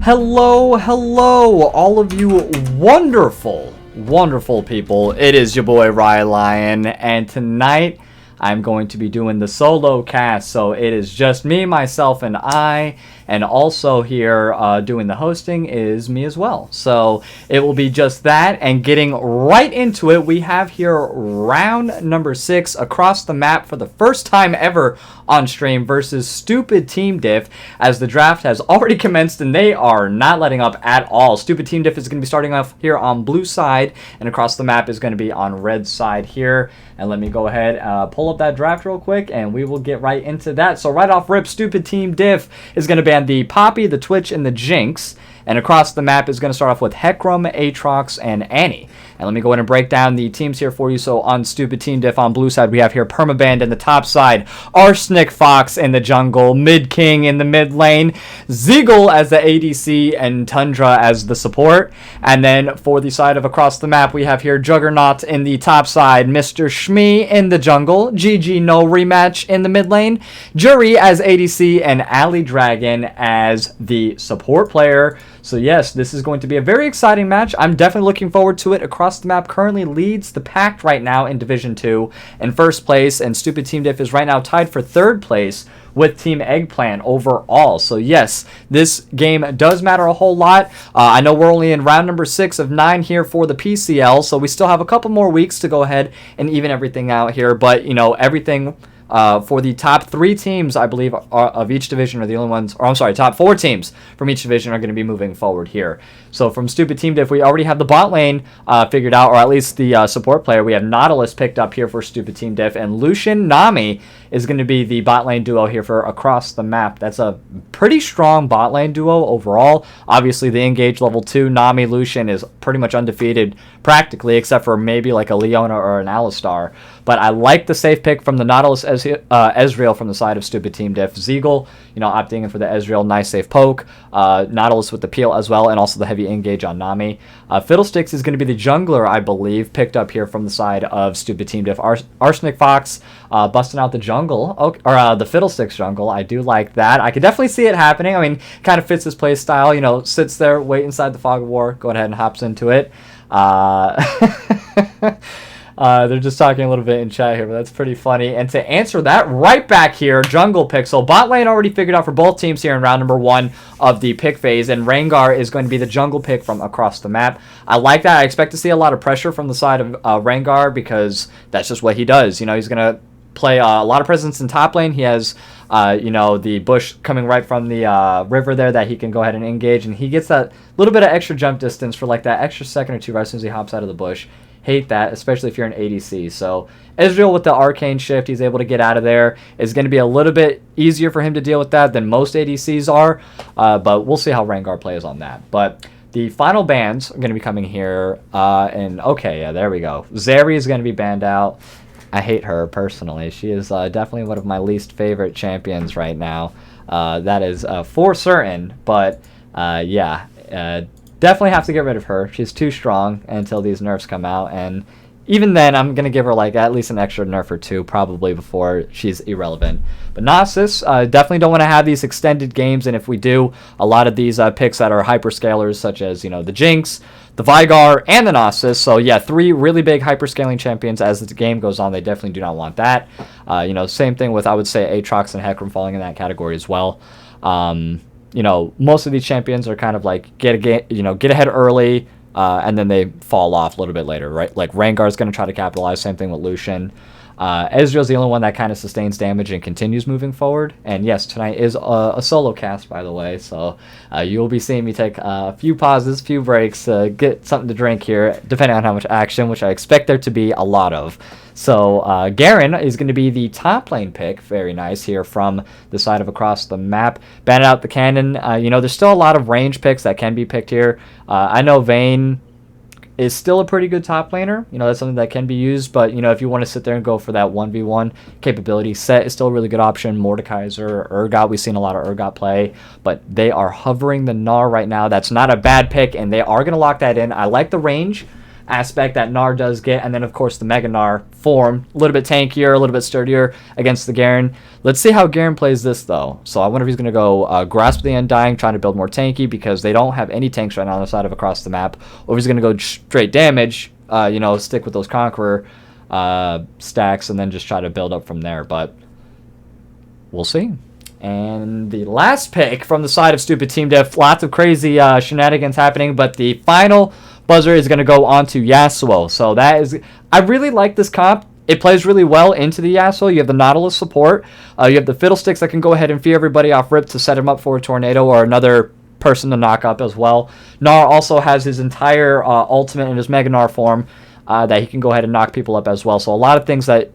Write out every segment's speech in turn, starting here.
Hello, all of you wonderful people. It is your boy Rylionn, and tonight I'm going to be doing the solo cast. So it is just me, myself, and I. And also here doing the hosting is me as well. So it will be just that. And getting right into it, we have here round number 6 across the map for the first time ever on stream versus Stoopid Team Diff, as the draft has already commenced and they are not letting up at all. Stoopid Team Diff is going to be starting off here on blue side, and across the map is going to be on red side here. And let me go ahead pull up that draft real quick and we will get right into that. So right off rip, Stoopid Team Diff is going to ban the Poppy, the Twitch, and the Jinx. And across the map is going to start off with Hecarim, Aatrox, and Annie. And let me go ahead and break down the teams here for you. So on Stoopid Team Diff, on blue side, we have here Permaband in the top side, Arsenic Fox in the jungle, Mid King in the mid lane, Zeagle as the ADC, and Tundra as the support. And then for the side of across the map, we have here Juggernaut in the top side, Mr. Shmee in the jungle, GG No Rematch in the mid lane, Jury as ADC, and Ali Dragon as the support player. So yes, this is going to be a very exciting match. I'm definitely looking forward to it. Across the map currently leads the pack right now in Division 2 in first place, and Stoopid Team Diff is right now tied for third place with Team Eggplant overall. So yes, this game does matter a whole lot. I know we're only in round number 6 of 9 here for the PCL, so we still have a couple more weeks to go ahead and even everything out here. But, you know, everything... for the top 3 teams, I believe, of each division are the only ones, or I'm sorry, top 4 teams from each division are going to be moving forward here. So from Stoopid Team Diff, we already have the bot lane figured out, or at least the support player. We have Nautilus picked up here for Stoopid Team Diff, and Lucian Nami is going to be the bot lane duo here for across the map. That's a pretty strong bot lane duo overall. Obviously, the engage level 2 Nami Lucian is pretty much undefeated practically, except for maybe like a Leona or an Alistar. But I like the safe pick from the Nautilus Ezreal from the side of Stoopid Team Diff. Zeagle, you know, opting in for the Ezreal, nice safe poke. Nautilus with the peel as well, and also the heavy engage on Nami. Fiddlesticks is going to be the jungler, I believe, picked up here from the side of Stoopid Team Diff. Arsenic Fox busting out the jungle, or the Fiddlesticks jungle. I do like that. I could definitely see it happening. I mean, kind of fits his play style. You know, sits there, wait inside the fog of war, go ahead and hops into it. They're just talking a little bit in chat here, but that's pretty funny. And to answer that right back here, Jungle Pixel. Bot lane already figured out for both teams here in round number 1 of the pick phase, and Rengar is going to be the jungle pick from across the map. I like that. I expect to see a lot of pressure from the side of Rengar, because that's just what he does. You know, he's going to play a lot of presence in top lane. He has, you know, the bush coming right from the river there that he can go ahead and engage, and he gets that little bit of extra jump distance for like that extra second or two right as soon as he hops out of the bush. Hate that, especially if you're an ADC. So Ezreal with the arcane shift, he's able to get out of there. It's going to be a little bit easier for him to deal with that than most ADCs are, but we'll see how Rengar plays on that. But the final bans are going to be coming here, and okay, yeah, there we go. Zeri is going to be banned out. I hate her personally. She is definitely one of my least favorite champions right now. That is for certain, but yeah, definitely have to get rid of her. She's too strong until these nerfs come out, and even then I'm going to give her like at least an extra nerf or 2 probably before she's irrelevant. But Nasus, definitely don't want to have these extended games, and if we do, a lot of these picks that are hyperscalers, such as, you know, the Jinx, the Vigar, and the Nasus. So yeah, 3 really big hyperscaling champions. As the game goes on, they definitely do not want that. You know, same thing with, I would say, Aatrox and Hecarim falling in that category as well. You know, most of these champions are kind of like get ahead early, and then they fall off a little bit later, right? Like Rengar's going to try to capitalize. Same thing with Lucian. Ezreal's the only one that kind of sustains damage and continues moving forward. And yes, tonight is a solo cast, by the way, so you'll be seeing me take a few pauses, few breaks, get something to drink here, depending on how much action, which I expect there to be a lot of. So Garen is going to be the top lane pick. Very nice here from the side of across the map. Ban out the cannon. You know, there's still a lot of range picks that can be picked here. I know Vayne is still a pretty good top laner. You know, that's something that can be used, but, you know, if you want to sit there and go for that 1v1 capability, Set is still a really good option. Mordekaiser, Urgot, we've seen a lot of Urgot play, but they are hovering the Gnar right now. That's not a bad pick, and they are going to lock that in. I like the range aspect that Gnar does get. And then, of course, the Mega Gnar form, a little bit tankier, a little bit sturdier against the Garen. Let's see how Garen plays this, though. So I wonder if he's going to go Grasp the Undying, trying to build more tanky, because they don't have any tanks right now on the side of across the map. Or if he's going to go straight damage, stick with those Conqueror stacks and then just try to build up from there. But we'll see. And the last pick from the side of Stoopid Team Diff, lots of crazy shenanigans happening, but the final buzzer is going to go on to Yasuo. So that is, I really like this comp. It plays really well into the Yasuo. You have the Nautilus support. You have the Fiddlesticks that can go ahead and feed everybody off rip to set him up for a tornado or another person to knock up as well. Gnar also has his entire ultimate in his Mega Gnar form that he can go ahead and knock people up as well. So a lot of things that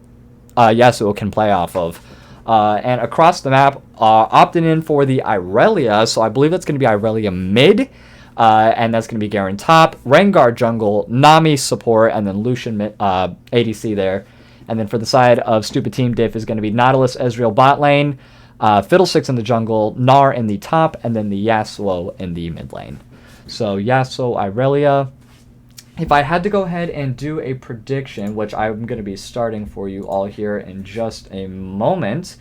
Yasuo can play off of. And across the map, opting in for the Irelia. So I believe that's going to be Irelia mid. And that's going to be Garen top, Rengar jungle, Nami support, and then Lucian ADC there. And then for the side of Stoopid Team Diff is going to be Nautilus, Ezreal bot lane, Fiddlesticks in the jungle, Gnar in the top, and then the Yasuo in the mid lane. So Yasuo, Irelia. If I had to go ahead and do a prediction, which I'm going to be starting for you all here in just a moment,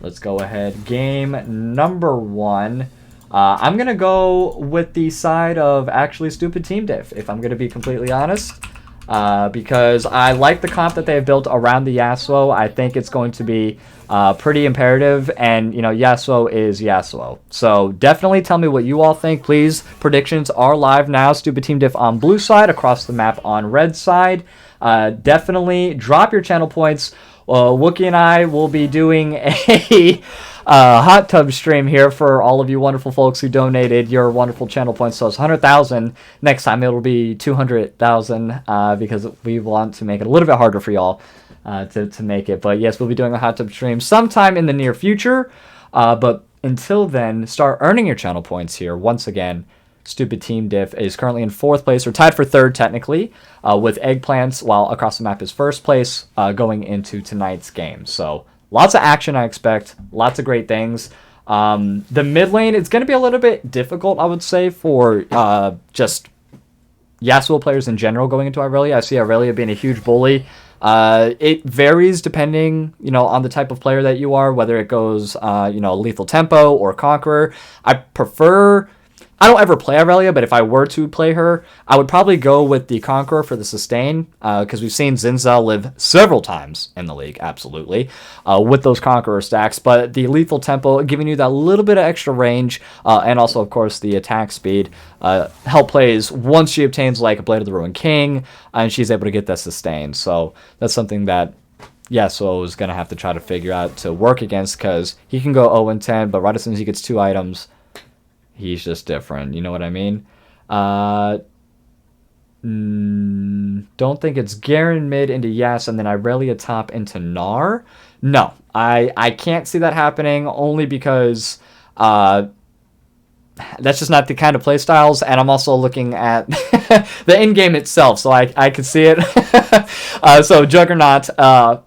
let's go ahead. Game number 1. I'm going to go with the side of actually Stoopid Team Diff, if I'm going to be completely honest, because I like the comp that they have built around the Yasuo. I think it's going to be pretty imperative, and, Yasuo is Yasuo. So definitely tell me what you all think, please. Predictions are live now. Stoopid Team Diff on blue side, across the map on red side. Definitely drop your channel points. Wookie and I will be doing a hot tub stream here for all of you wonderful folks who donated your wonderful channel points. So it's 100,000. Next time it'll be 200,000 because we want to make it a little bit harder for y'all to make it. But yes, we'll be doing a hot tub stream sometime in the near future. But until then, start earning your channel points here. Once again, Stoopid Team Diff is currently in 4th place, or tied for 3rd technically, with Eggplants, while across the map is 1st place going into tonight's game. So lots of action I expect, lots of great things. The mid lane is going to be a little bit difficult, I would say, for just Yasuo players in general going into Irelia. I see Irelia being a huge bully. It varies depending, on the type of player that you are, whether it goes, lethal tempo or Conqueror. I don't ever play Irelia, but if I were to play her, I would probably go with the Conqueror for the sustain, because we've seen Zinzal live several times in the league, absolutely, with those Conqueror stacks. But the lethal tempo, giving you that little bit of extra range, and also, of course, the attack speed, help plays once she obtains, like, a Blade of the Ruined King, and she's able to get that sustain. So that's something that Yasuo is going to have to try to figure out to work against, because he can go 0-10, but right as soon as he gets 2 items, he's just different, you know what I mean? Don't think it's Garen mid into Yas and then Irelia top into Gnar. No, I can't see that happening, only because that's just not the kind of play styles, and I'm also looking at the in game itself, so I could see it. So Juggernaut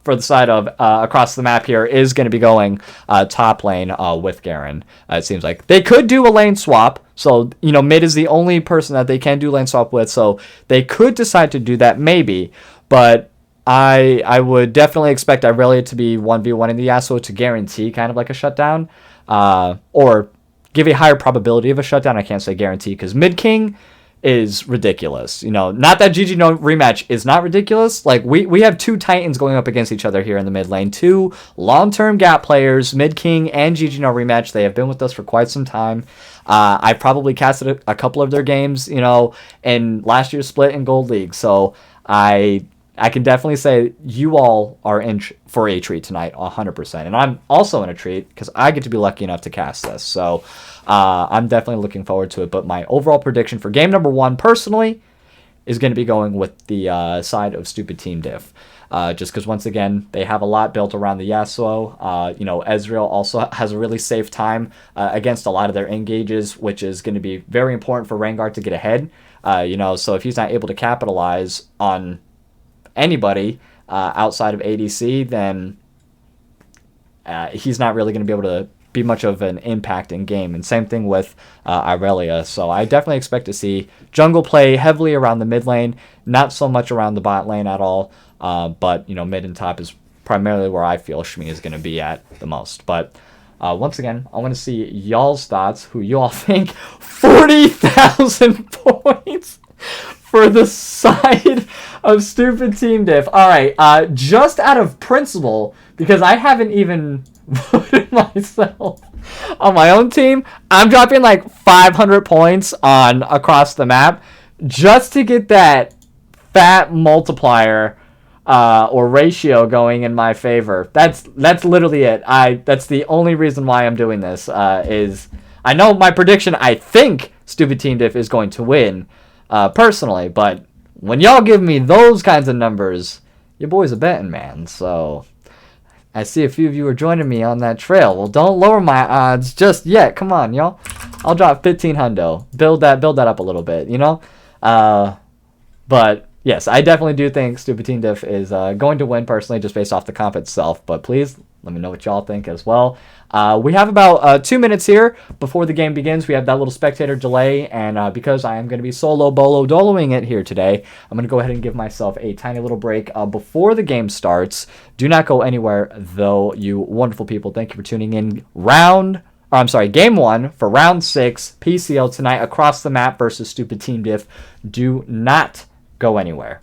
for the side of across the map here is going to be going top lane with Garen. It seems like they could do a lane swap. So mid is the only person that they can do lane swap with, so they could decide to do that maybe, but I would definitely expect Irelia to be 1v1 in the Yasuo to guarantee kind of like a shutdown, or give a higher probability of a shutdown. I can't say guarantee, because mid king is ridiculous. Not that GG no rematch is not ridiculous. Like we have 2 titans going up against each other here in the mid lane. 2 long-term gap players, mid king and GG no rematch. They have been with us for quite some time. I probably casted a couple of their games, in last year's split in Gold League. So I can definitely say you all are in for a treat tonight, 100%. And I'm also in a treat because I get to be lucky enough to cast this. So I'm definitely looking forward to it. But my overall prediction for game number 1, personally, is going to be going with the side of Stoopid Team Diff. Just because, once again, they have a lot built around the Yasuo. Ezreal also has a really safe time against a lot of their engages, which is going to be very important for Rengar to get ahead. So if he's not able to capitalize on anybody outside of ADC, then he's not really going to be able to be much of an impact in game. And same thing with Irelia. So I definitely expect to see jungle play heavily around the mid lane, not so much around the bot lane at all. But, you know, mid and top is primarily where I feel Shmi is going to be at the most. But once again, I want to see y'all's thoughts, who y'all think. 40,000 points for the side of Stoopid Team Diff. All right, just out of principle, because I haven't even voted myself on my own team, I'm dropping like 500 points on across the map just to get that fat multiplier or ratio going in my favor. That's literally it. That's the only reason why I'm doing this. Is I know my prediction. I think Stoopid Team Diff is going to win, personally. But when y'all give me those kinds of numbers, your boy's a betting man. So I see a few of you are joining me on that trail. Well, don't lower my odds just yet. Come on, y'all. I'll drop 15 hundo. Build that up a little bit. You know. But yes, I definitely do think Stoopid Team Diff is going to win personally, just based off the comp itself. But please let me know what y'all think as well. We have about 2 minutes here before the game begins. We have that little spectator delay, and because I am going to be solo bolo doloing it here today, I'm going to go ahead and give myself a tiny little break before the game starts. Do not go anywhere, though, you wonderful people. Thank you for tuning in. Game 1 for round 6 PCL tonight across the map versus Stoopid Team Diff. Do not go anywhere.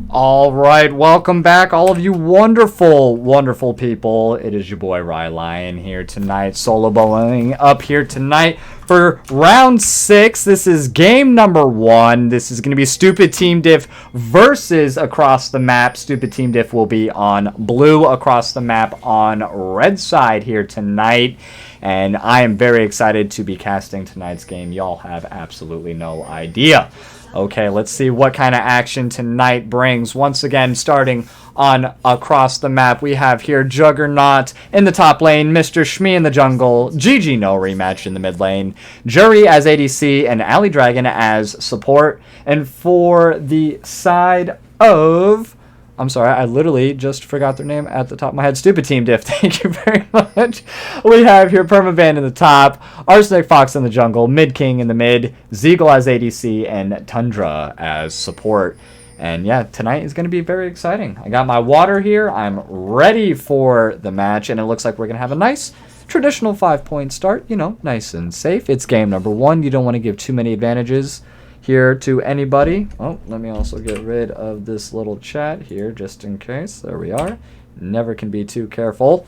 All right, welcome back, all of you wonderful, wonderful people. It is your boy Rylionn here tonight, solo bowling up here tonight for round 6. This is game number 1. This is going to be Stoopid Team Diff versus across the map. Stoopid Team Diff will be on blue, across the map on red side here tonight. And I am very excited to be casting tonight's game. Y'all have absolutely no idea. Okay, let's see what kind of action tonight brings. Once again, starting on across the map, we have here Juggernaut in the top lane, Mr. Shmee in the jungle, GG no rematch in the mid lane, Jury as ADC, and Ali Dragon as support. And for the side of... I'm sorry, I literally just forgot their name at the top of my head. Stoopid Team Diff, thank you very much. We have here Permaband in the top, Arsenic Fox in the jungle, Mid King in the mid, Zeagle as ADC, and Tundra as support. And yeah, tonight is going to be very exciting. I got my water here. I'm ready for the match, and it looks like we're going to have a nice traditional 5-point start. You know, nice and safe. It's game number 1. You don't want to give too many advantages here to anybody. Oh, let me also get rid of this little chat here just in case. There we are. Never can be too careful.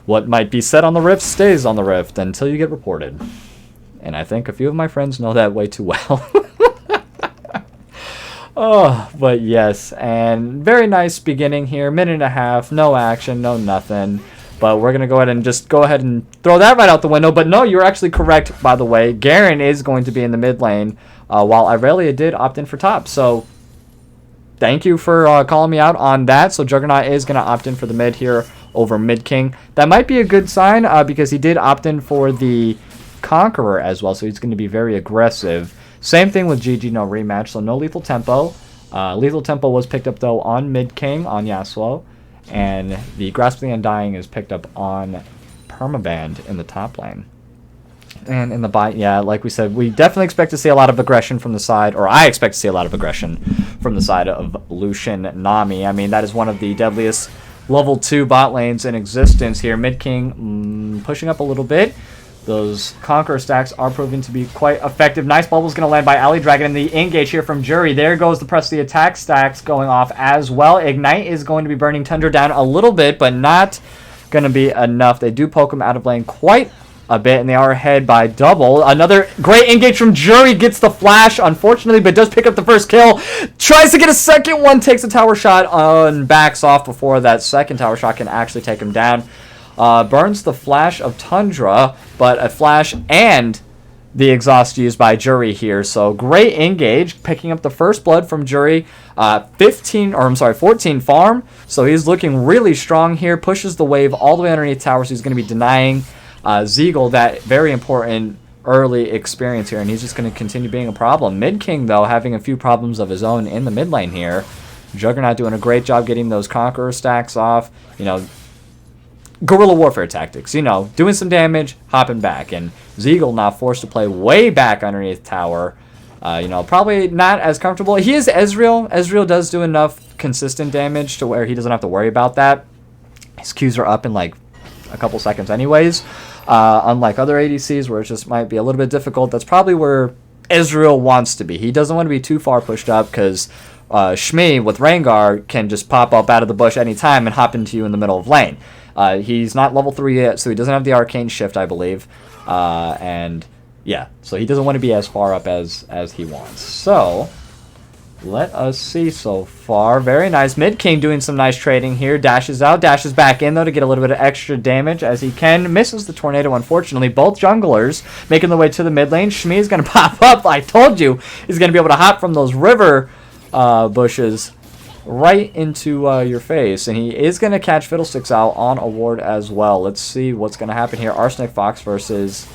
What might be said on the rift stays on the rift until you get reported. And I think a few of my friends know that way too well. Oh, but yes, and very nice beginning here. Minute and a half, no action, no nothing. But we're going to go ahead and just go ahead and throw that right out the window. But no, you're actually correct, by the way. Garen is going to be in the mid lane, while Irelia did opt in for top. So thank you for calling me out on that. So Juggernaut is going to opt in for the mid here over Mid King. That might be a good sign because he did opt in for the Conqueror as well. So he's going to be very aggressive. Same thing with GG no rematch. So no lethal tempo. Lethal tempo was picked up, though, on Mid King, on Yasuo. And the Grasp of the Undying is picked up on Permaband in the top lane. And in the bot, yeah, like we said, we definitely expect to see a lot of aggression from the side, or I expect to see a lot of aggression from the side of Lucian Nami. I mean, that is one of the deadliest level 2 bot lanes in existence here. Mid King pushing up a little bit. Those Conqueror stacks are proving to be quite effective. Nice bubble's going to land by Ali Dragon, and the engage here from Jury. There goes the press the attack stacks going off as well. Ignite is going to be burning Tundra down a little bit, but not going to be enough. They do poke him out of lane quite a bit, and they are ahead by double. Another great engage from Jury. Gets the flash, unfortunately, but does pick up the first kill. Tries to get a second one, takes a tower shot, and backs off before that second tower shot can actually take him down. Burns the flash of Tundra, but a flash and the exhaust used by Jury here. So great engage, picking up the first blood from Jury. 14 farm. So he's looking really strong here. Pushes the wave all the way underneath tower. So he's going to be denying Zeagle that very important early experience here, and he's just going to continue being a problem. Mid King, though, having a few problems of his own in the mid lane here. Juggernaut doing a great job getting those Conqueror stacks off. You know, guerrilla warfare tactics, you know, doing some damage, hopping back, and Zeagle now forced to play way back underneath tower. You know, probably not as comfortable. He is Ezreal. Ezreal does do enough consistent damage to where he doesn't have to worry about that. His Qs are up in like a couple seconds anyways. Unlike other ADCs where it just might be a little bit difficult, that's probably where Ezreal wants to be. He doesn't want to be too far pushed up because Shmee with Rengar can just pop up out of the bush anytime and hop into you in the middle of lane. He's not level 3 yet, so he doesn't have the arcane shift, I believe. And yeah, so he doesn't want to be as far up as he wants. So let us see so far. Very nice. Mid King doing some nice trading here. Dashes out, dashes back in, though, to get a little bit of extra damage as he can. Misses the tornado, unfortunately. Both junglers making their way to the mid lane. Shmee is going to pop up. I told you he's going to be able to hop from those river bushes right into your face, and he is going to catch Fiddlesticks out on a ward as well. Let's see what's going to happen here. Arsenic Fox versus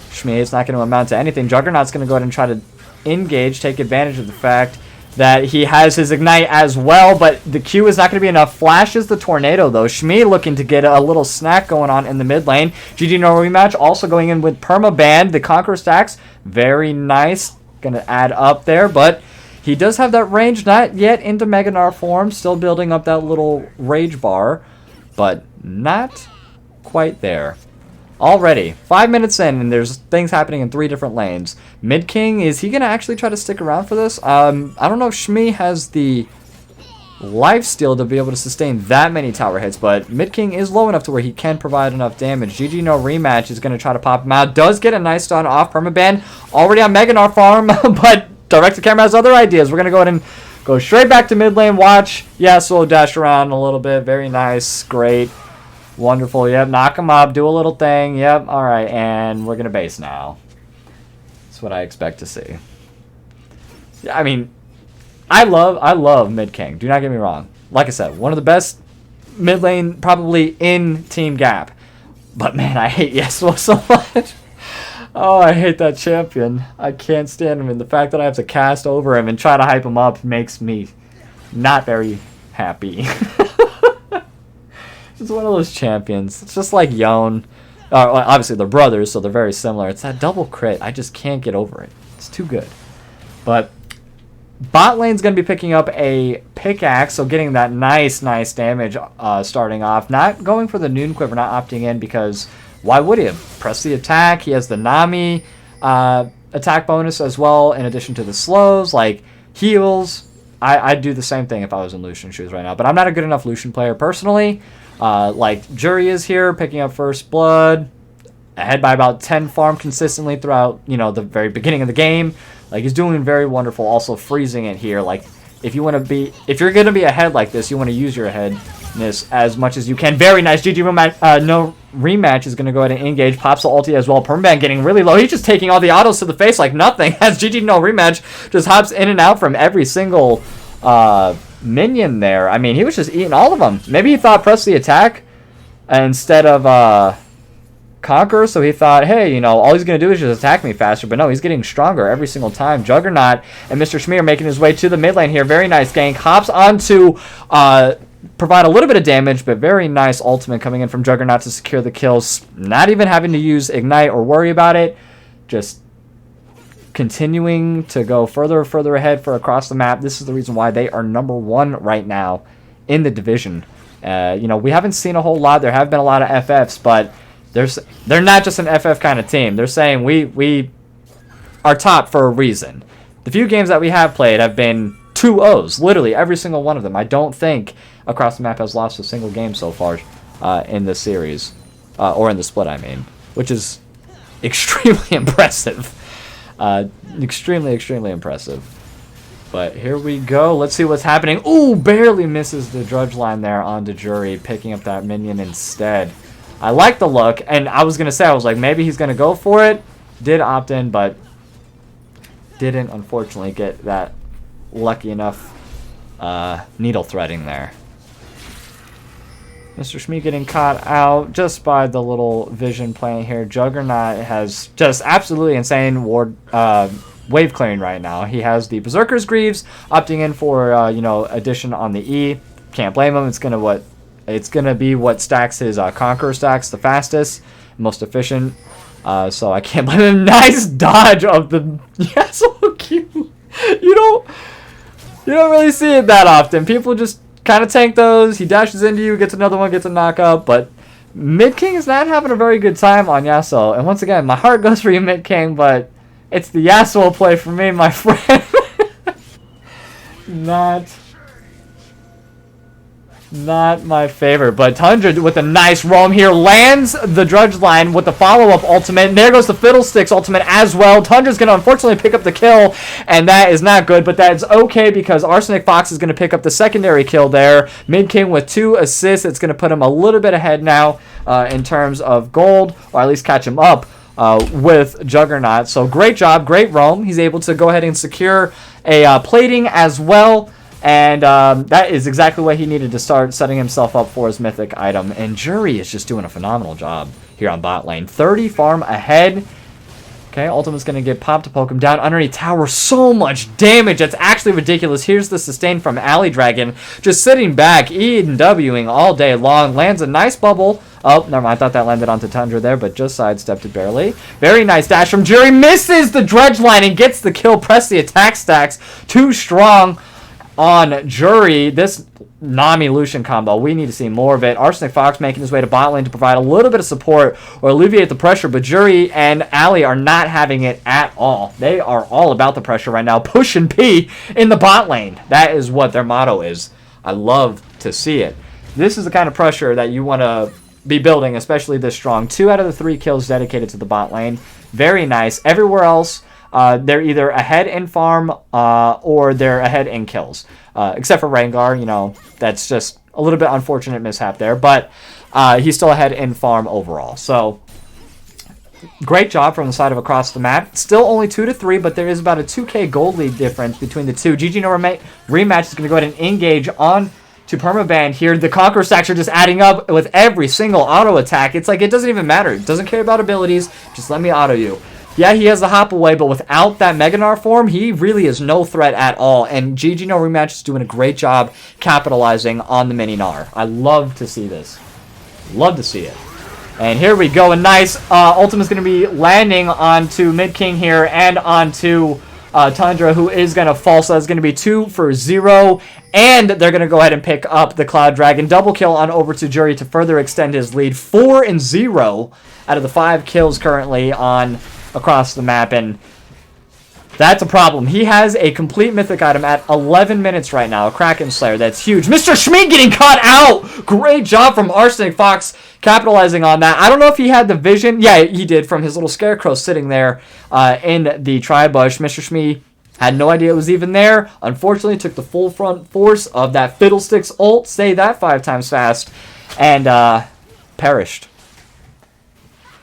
Shmee. It's not going to amount to anything. Juggernaut's going to go ahead and try to engage, take advantage of the fact that he has his Ignite as well, but the Q is not going to be enough. Flashes the Tornado, though. Shmee looking to get a little snack going on in the mid lane. GG no rematch also going in with Permaband. The Conqueror stacks, very nice. Going to add up there, but he does have that range, not yet into Mega Gnar form, still building up that little rage bar, but not quite there. Already, 5 minutes in, and there's things happening in 3 different lanes. Mid King, is he going to actually try to stick around for this? I don't know if Shmee has the lifesteal to be able to sustain that many tower hits, but Mid King is low enough to where he can provide enough damage. GG no rematch is going to try to pop him out. Does get a nice stun off permaban. Already on Meganar farm, but direct to camera has other ideas. We're going to go ahead and go straight back to mid lane. Watch Yasuo dash around a little bit. Very nice. Great. Wonderful. Yep. Knock him up. Do a little thing. Yep. All right. And we're going to base now. That's what I expect to see. Yeah, I mean, I love Mid King. Do not get me wrong. Like I said, one of the best mid lane probably in Team Gap. But man, I hate Yasuo so much. Oh, I hate that champion. I can't stand him, and the fact that I have to cast over him and try to hype him up makes me not very happy. It's one of those champions. It's just like Yone. Obviously, they're brothers, so they're very similar. It's that double crit. I just can't get over it. It's too good. But bot lane's going to be picking up a pickaxe, so getting that nice damage starting off. Not going for the Noon Quiver, not opting in because why would he have? Press the attack. He has the Nami attack bonus as well, in addition to the slows, like heals. I'd do the same thing if I was in Lucian shoes right now, but I'm not a good enough Lucian player personally. Like Jury is here, picking up first blood, ahead by about 10 farm consistently throughout, the very beginning of the game. Like, he's doing very wonderful. Also freezing it here. Like, if you're gonna be ahead like this, you want to use your aheadness as much as you can. Very nice. GG rematch. No rematch is gonna go ahead and engage. Pops the ulti as well. Permaban getting really low. He's just taking all the autos to the face like nothing. As GG no rematch just hops in and out from every single minion there. I mean, he was just eating all of them. Maybe he thought press the attack instead of Conquer, so he thought, hey, all he's going to do is just attack me faster, but no, he's getting stronger every single time. Juggernaut and Mr. Schmear making his way to the mid lane here. Very nice gank. Hops on to provide a little bit of damage, but very nice ultimate coming in from Juggernaut to secure the kills. Not even having to use Ignite or worry about it. Just continuing to go further ahead for across the map. This is the reason why they are #1 right now in the division. We haven't seen a whole lot. There have been a lot of FFs, but they're not just an FF kind of team. They're saying we are top for a reason. The few games that we have played have been 2-0s, literally every single one of them. I don't think Across the Map has lost a single game so far in this series, or in the split, I mean, which is extremely impressive. Extremely impressive. But here we go. Let's see what's happening. Ooh, barely misses the Drudge line there onto Jury, picking up that minion instead. I like the look, and I was going to say, I was like, maybe he's going to go for it. Did opt in, but didn't, unfortunately, get that lucky enough needle threading there. Mr. Shmee getting caught out just by the little vision playing here. Juggernaut has just absolutely insane wave clearing right now. He has the Berserker's Greaves, opting in for, addition on the E. Can't blame him. It's gonna be what stacks his Conqueror stacks the fastest, most efficient. So I can't blame him. Nice dodge of the so cute. You don't really see it that often. People just kind of tank those. He dashes into you, gets another one, gets a knockup. But Mid King is not having a very good time on Yasuo. And once again, my heart goes for you, Mid King, but it's the Yasuo play for me, my friend. Not my favorite, but Tundra with a nice roam here lands the Drudge line with the follow-up ultimate. And there goes the Fiddlesticks ultimate as well. Tundra's going to unfortunately pick up the kill, and that is not good, but that's okay because Arsenic Fox is going to pick up the secondary kill there. Mid King with 2 assists. It's going to put him a little bit ahead now in terms of gold, or at least catch him up with Juggernaut. So great job, great roam. He's able to go ahead and secure a plating as well. And that is exactly what he needed to start setting himself up for his mythic item. And Jury is just doing a phenomenal job here on bot lane. 30 farm ahead. Okay, Ultimate's going to get popped to poke him down underneath tower. So much damage. That's actually ridiculous. Here's the sustain from Alley Dragon. Just sitting back, E&Wing all day long. Lands a nice bubble. Oh, never mind. I thought that landed onto Tundra there, but just sidestepped it barely. Very nice dash from Jury. Misses the Dredge line and gets the kill. Press the attack stacks. Too strong on Jury. This Nami Lucian combo, we need to see more of it. Arsenic Fox making his way to bot lane to provide a little bit of support or alleviate the pressure, but Jury and Ali are not having it at all. They are all about the pressure right now. Push and P in the bot lane. That is what their motto is. I love to see it. This is the kind of pressure that you want to be building, especially this strong. 2 out of the 3 kills dedicated to the bot lane. Very nice. Everywhere else, they're either ahead in farm or they're ahead in kills. Except for Rengar, you know, that's just a little bit unfortunate mishap there. But he's still ahead in farm overall. So, great job from the side of across the map. Still only 2-3, but there is about a 2k gold lead difference between the two. GG no rematch is going to go ahead and engage on to permaban here. The Conqueror stacks are just adding up with every single auto attack. It's like it doesn't even matter. It doesn't care about abilities. Just let me auto you. Yeah, he has the hop away, but without that Mega Gnar form, he really is no threat at all. And GG no rematch is doing a great job capitalizing on the mini Gnar. I love to see this. Love to see it. And here we go. A nice ultimate's going to be landing onto Mid King here and onto Tundra, who is going to fall. So that's going to be 2 for 0. And they're going to go ahead and pick up the Cloud Dragon. Double kill on over to Jury to further extend his lead. 4-0 out of the 5 kills currently on across the map. And that's a problem. He has a complete mythic item at 11 minutes right now. A Kraken Slayer. That's huge. Mr. Schmid getting caught out. Great job from Arsenic Fox capitalizing on that. I don't know if he had the vision. Yeah, he did from his little scarecrow sitting there in the tri-bush. Mr. Schmid had no idea it was even there. Unfortunately, took the full front force of that Fiddlesticks ult. Say that 5 times fast. And perished.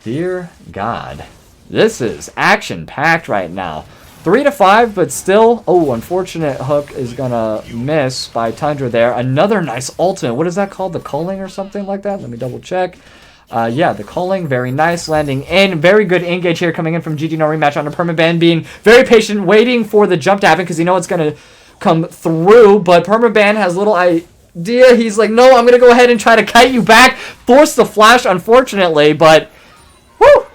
Dear God. This is action-packed right now. 3-5, but still, oh, unfortunate hook is gonna miss by Tundra there. Another nice ultimate. What is that called? The culling or something like that? Let me double check. Yeah, the culling, very nice, landing in. Very good engage here coming in from GG no rematch on a permaban, being very patient, waiting for the jump to happen because you know it's gonna come through. But permaban has little idea. He's like, no, I'm gonna go ahead and try to kite you back. Force the flash, unfortunately, but whew.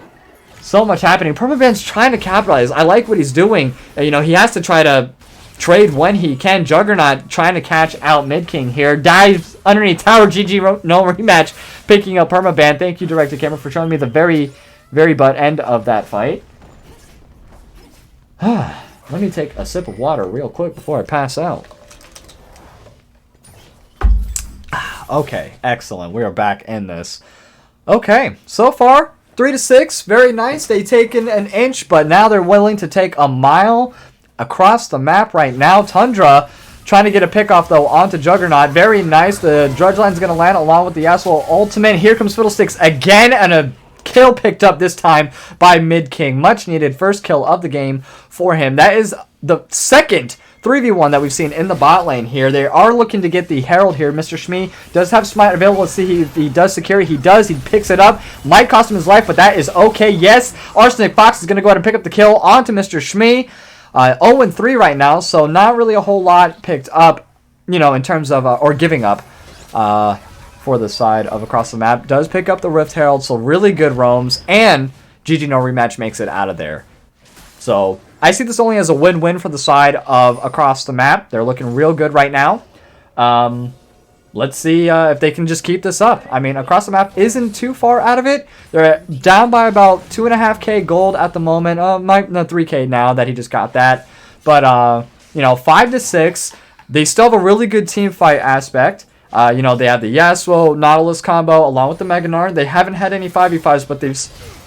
So much happening. Permaban's trying to capitalize. I like what he's doing. You know, he has to try to trade when he can. Juggernaut trying to catch out Mid King here. Dives underneath tower. GG no rematch. Picking up Permaban. Thank you, Direct to Camera, for showing me the very, very butt end of that fight. Let me take a sip of water real quick before I pass out. Okay, excellent. We are back in this. Okay, so far 3-6, very nice. They've taken an inch, but now they're willing to take a mile across the map right now. Tundra trying to get a pick off, though, onto Juggernaut. Very nice. The Drudge Line's going to land along with the Yasuo ultimate. Here comes Fiddlesticks again, and a kill picked up this time by Mid King. Much needed first kill of the game for him. That is the second 3v1 that we've seen in the bot lane here. They are looking to get the Herald here. Mr. Shmee does have Smite available. Let's see if he does secure it. He does. He picks it up. Might cost him his life, but that is okay. Yes, Arsenic Fox is going to go ahead and pick up the kill onto Mr. Shmee. 0-3 right now, so not really a whole lot picked up, you know, in terms of, or giving up for the side of across the map. Does pick up the Rift Herald, so really good roams, and GG no rematch makes it out of there. So I see this only as a win-win for the side of across the map. They're looking real good right now. Let's see if they can just keep this up. I mean, across the map isn't too far out of it. They're down by about 2.5k gold at the moment. No, 3k now that he just got that. But, you know, 5-6. They still have a really good team fight aspect. You know, they have the Yasuo Nautilus combo along with the Mega Gnar. They haven't had any 5v5s, but they've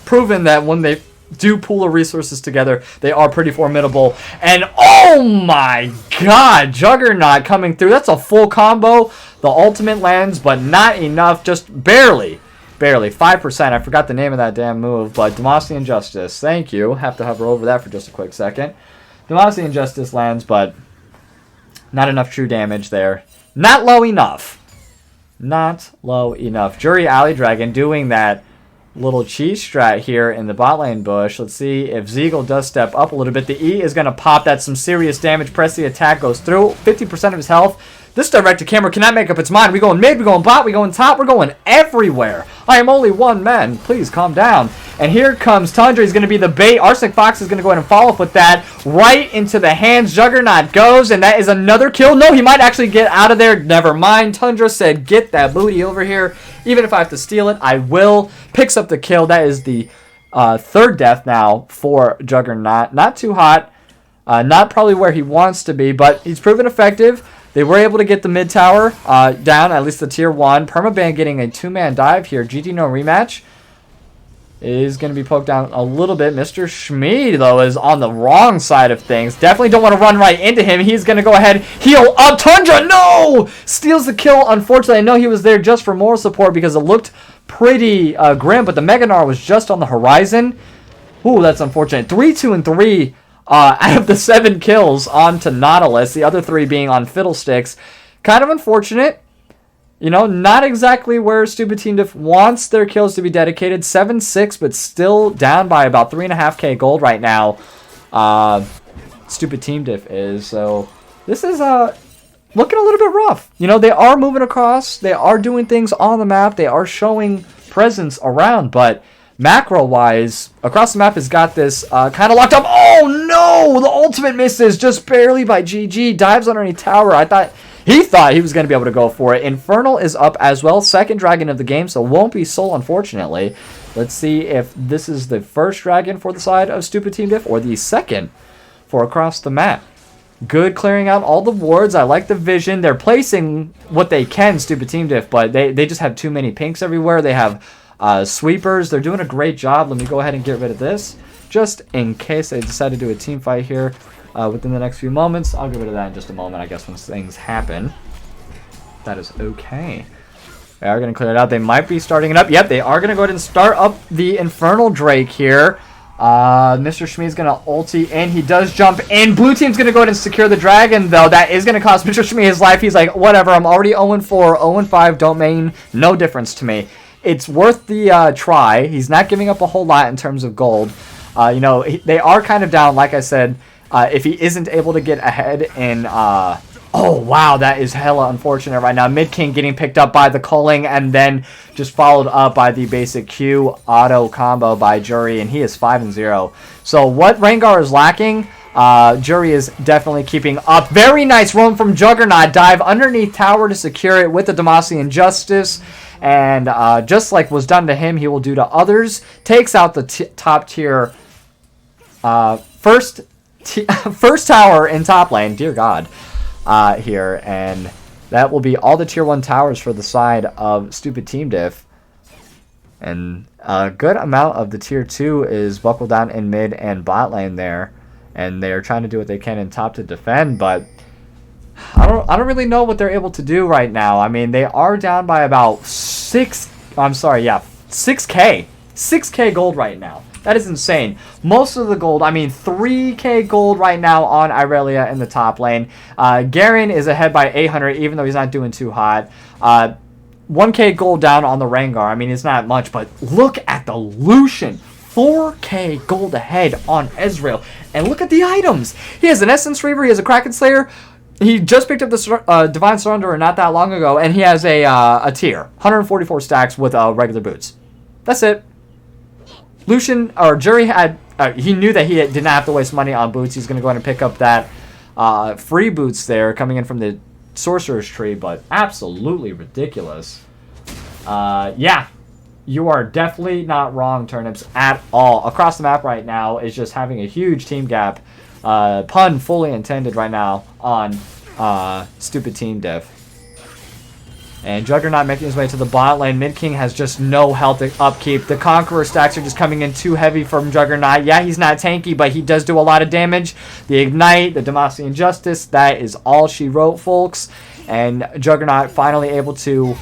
proven that when they do pool of resources together, they are pretty formidable. And oh my god, Juggernaut coming through. That's a full combo. The ultimate lands, but not enough. Just barely. 5%. I forgot the name of that damn move, but Demacian Justice. Thank you. Have to hover over that for just a quick second. Demacian Justice lands, but not enough true damage there. Not low enough. Not low enough. Jury Alley Dragon doing that little cheese strat here in the bot lane bush. Let's see if Zeagle does step up a little bit. The E is going to pop. That's some serious damage. Press the attack, goes through. 50% of his health. This direct to camera cannot make up its mind. We going mid, we going bot, we going top, we're going everywhere. I am only one man. Please calm down. And here comes Tundra. He's going to be the bait. Arsenic Fox is going to go ahead and follow up with that right into the hands. Juggernaut goes, and that is another kill. No, he might actually get out of there. Never mind. Tundra said, get that booty over here. Even if I have to steal it, I will. Picks up the kill. That is the third death now for Juggernaut. Not too hot. Not probably where he wants to be, but he's proven effective. They were able to get the mid tower down, at least the tier 1. Permaban getting a 2-man dive here. GG no rematch is going to be poked down a little bit. Mr. Shmee, though, is on the wrong side of things. Definitely don't want to run right into him. He's going to go ahead, heal up. Tundra, no! Steals the kill. Unfortunately, I know he was there just for moral support because it looked pretty grim, but the Meganar was just on the horizon. Ooh, that's unfortunate. 3, 2, and 3 out of the 7 kills onto Nautilus. The other 3 being on Fiddlesticks. Kind of unfortunate. You know, not exactly where Stoopid Team Diff wants their kills to be dedicated. 7-6, but still down by about 3.5k gold right now. Stoopid Team Diff is. So this is looking a little bit rough. You know, they are moving across. They are doing things on the map. They are showing presence around. But macro-wise, across the map has got this kind of locked up. Oh, no! The ultimate misses just barely by GG. Dives underneath tower. He thought he was going to be able to go for it. Infernal is up as well. Second dragon of the game, so won't be Soul, unfortunately. Let's see if this is the first dragon for the side of Stoopid Team Diff or the second for across the map. Good clearing out all the wards. I like the vision. They're placing what they can, Stoopid Team Diff, but they just have too many pinks everywhere. They have sweepers. They're doing a great job. Let me go ahead and get rid of this just in case they decide to do a team fight here. Within the next few moments. I'll get rid of that in just a moment, I guess, when things happen. That is okay. They are going to clear it out. They might be starting it up. Yep, they are going to go ahead and start up the Infernal Drake here. Mr. Shmee is going to ulti in. He does jump in. Blue team's going to go ahead and secure the dragon, though. That is going to cost Mr. Shmee his life. He's like, whatever, I'm already 0-4, 0-5, don't main. No difference to me. It's worth the try. He's not giving up a whole lot in terms of gold. You know, they are kind of down, like I said. If he isn't able to get ahead in... oh, wow, that is hella unfortunate right now. Mid King getting picked up by the culling and then just followed up by the basic Q auto combo by Jury, and he is 5-0. So what Rengar is lacking, Jury is definitely keeping up. Very nice roam from Juggernaut. Dive underneath tower to secure it with the Demacian Justice. And just like was done to him, he will do to others. Takes out the top tier first tower in top lane, dear God, here, and that will be all the tier 1 towers for the side of Stoopid Team Diff, and a good amount of the tier 2 is buckled down in mid and bot lane there, and they are trying to do what they can in top to defend, but I don't really know what they're able to do right now. I mean, they are down by about 6k gold right now. That is insane. Most of the gold, I mean 3k gold right now on Irelia in the top lane. Garen is ahead by 800 even though he's not doing too hot. 1k gold down on the Rengar. I mean, it's not much, but look at the Lucian. 4k gold ahead on Ezreal. And look at the items. He has an Essence Reaver, he has a Kraken Slayer. He just picked up the Divine Surrenderer not that long ago, and he has a tier. 144 stacks with regular boots. That's it. Lucian, or Jury had, he knew that he did not have to waste money on boots. He's going to go ahead and pick up that free boots there coming in from the Sorcerer's Tree, but absolutely ridiculous. Yeah, you are definitely not wrong, Turnips, at all. Across the map right now is just having a huge team gap. Pun fully intended right now on Stoopid Team Diff. And Juggernaut making his way to the bot lane. Mid King has just no health upkeep. The Conqueror stacks are just coming in too heavy from Juggernaut. Yeah, he's not tanky, but he does do a lot of damage. The Ignite, the Demacian Justice, that is all she wrote, folks. And Juggernaut finally able to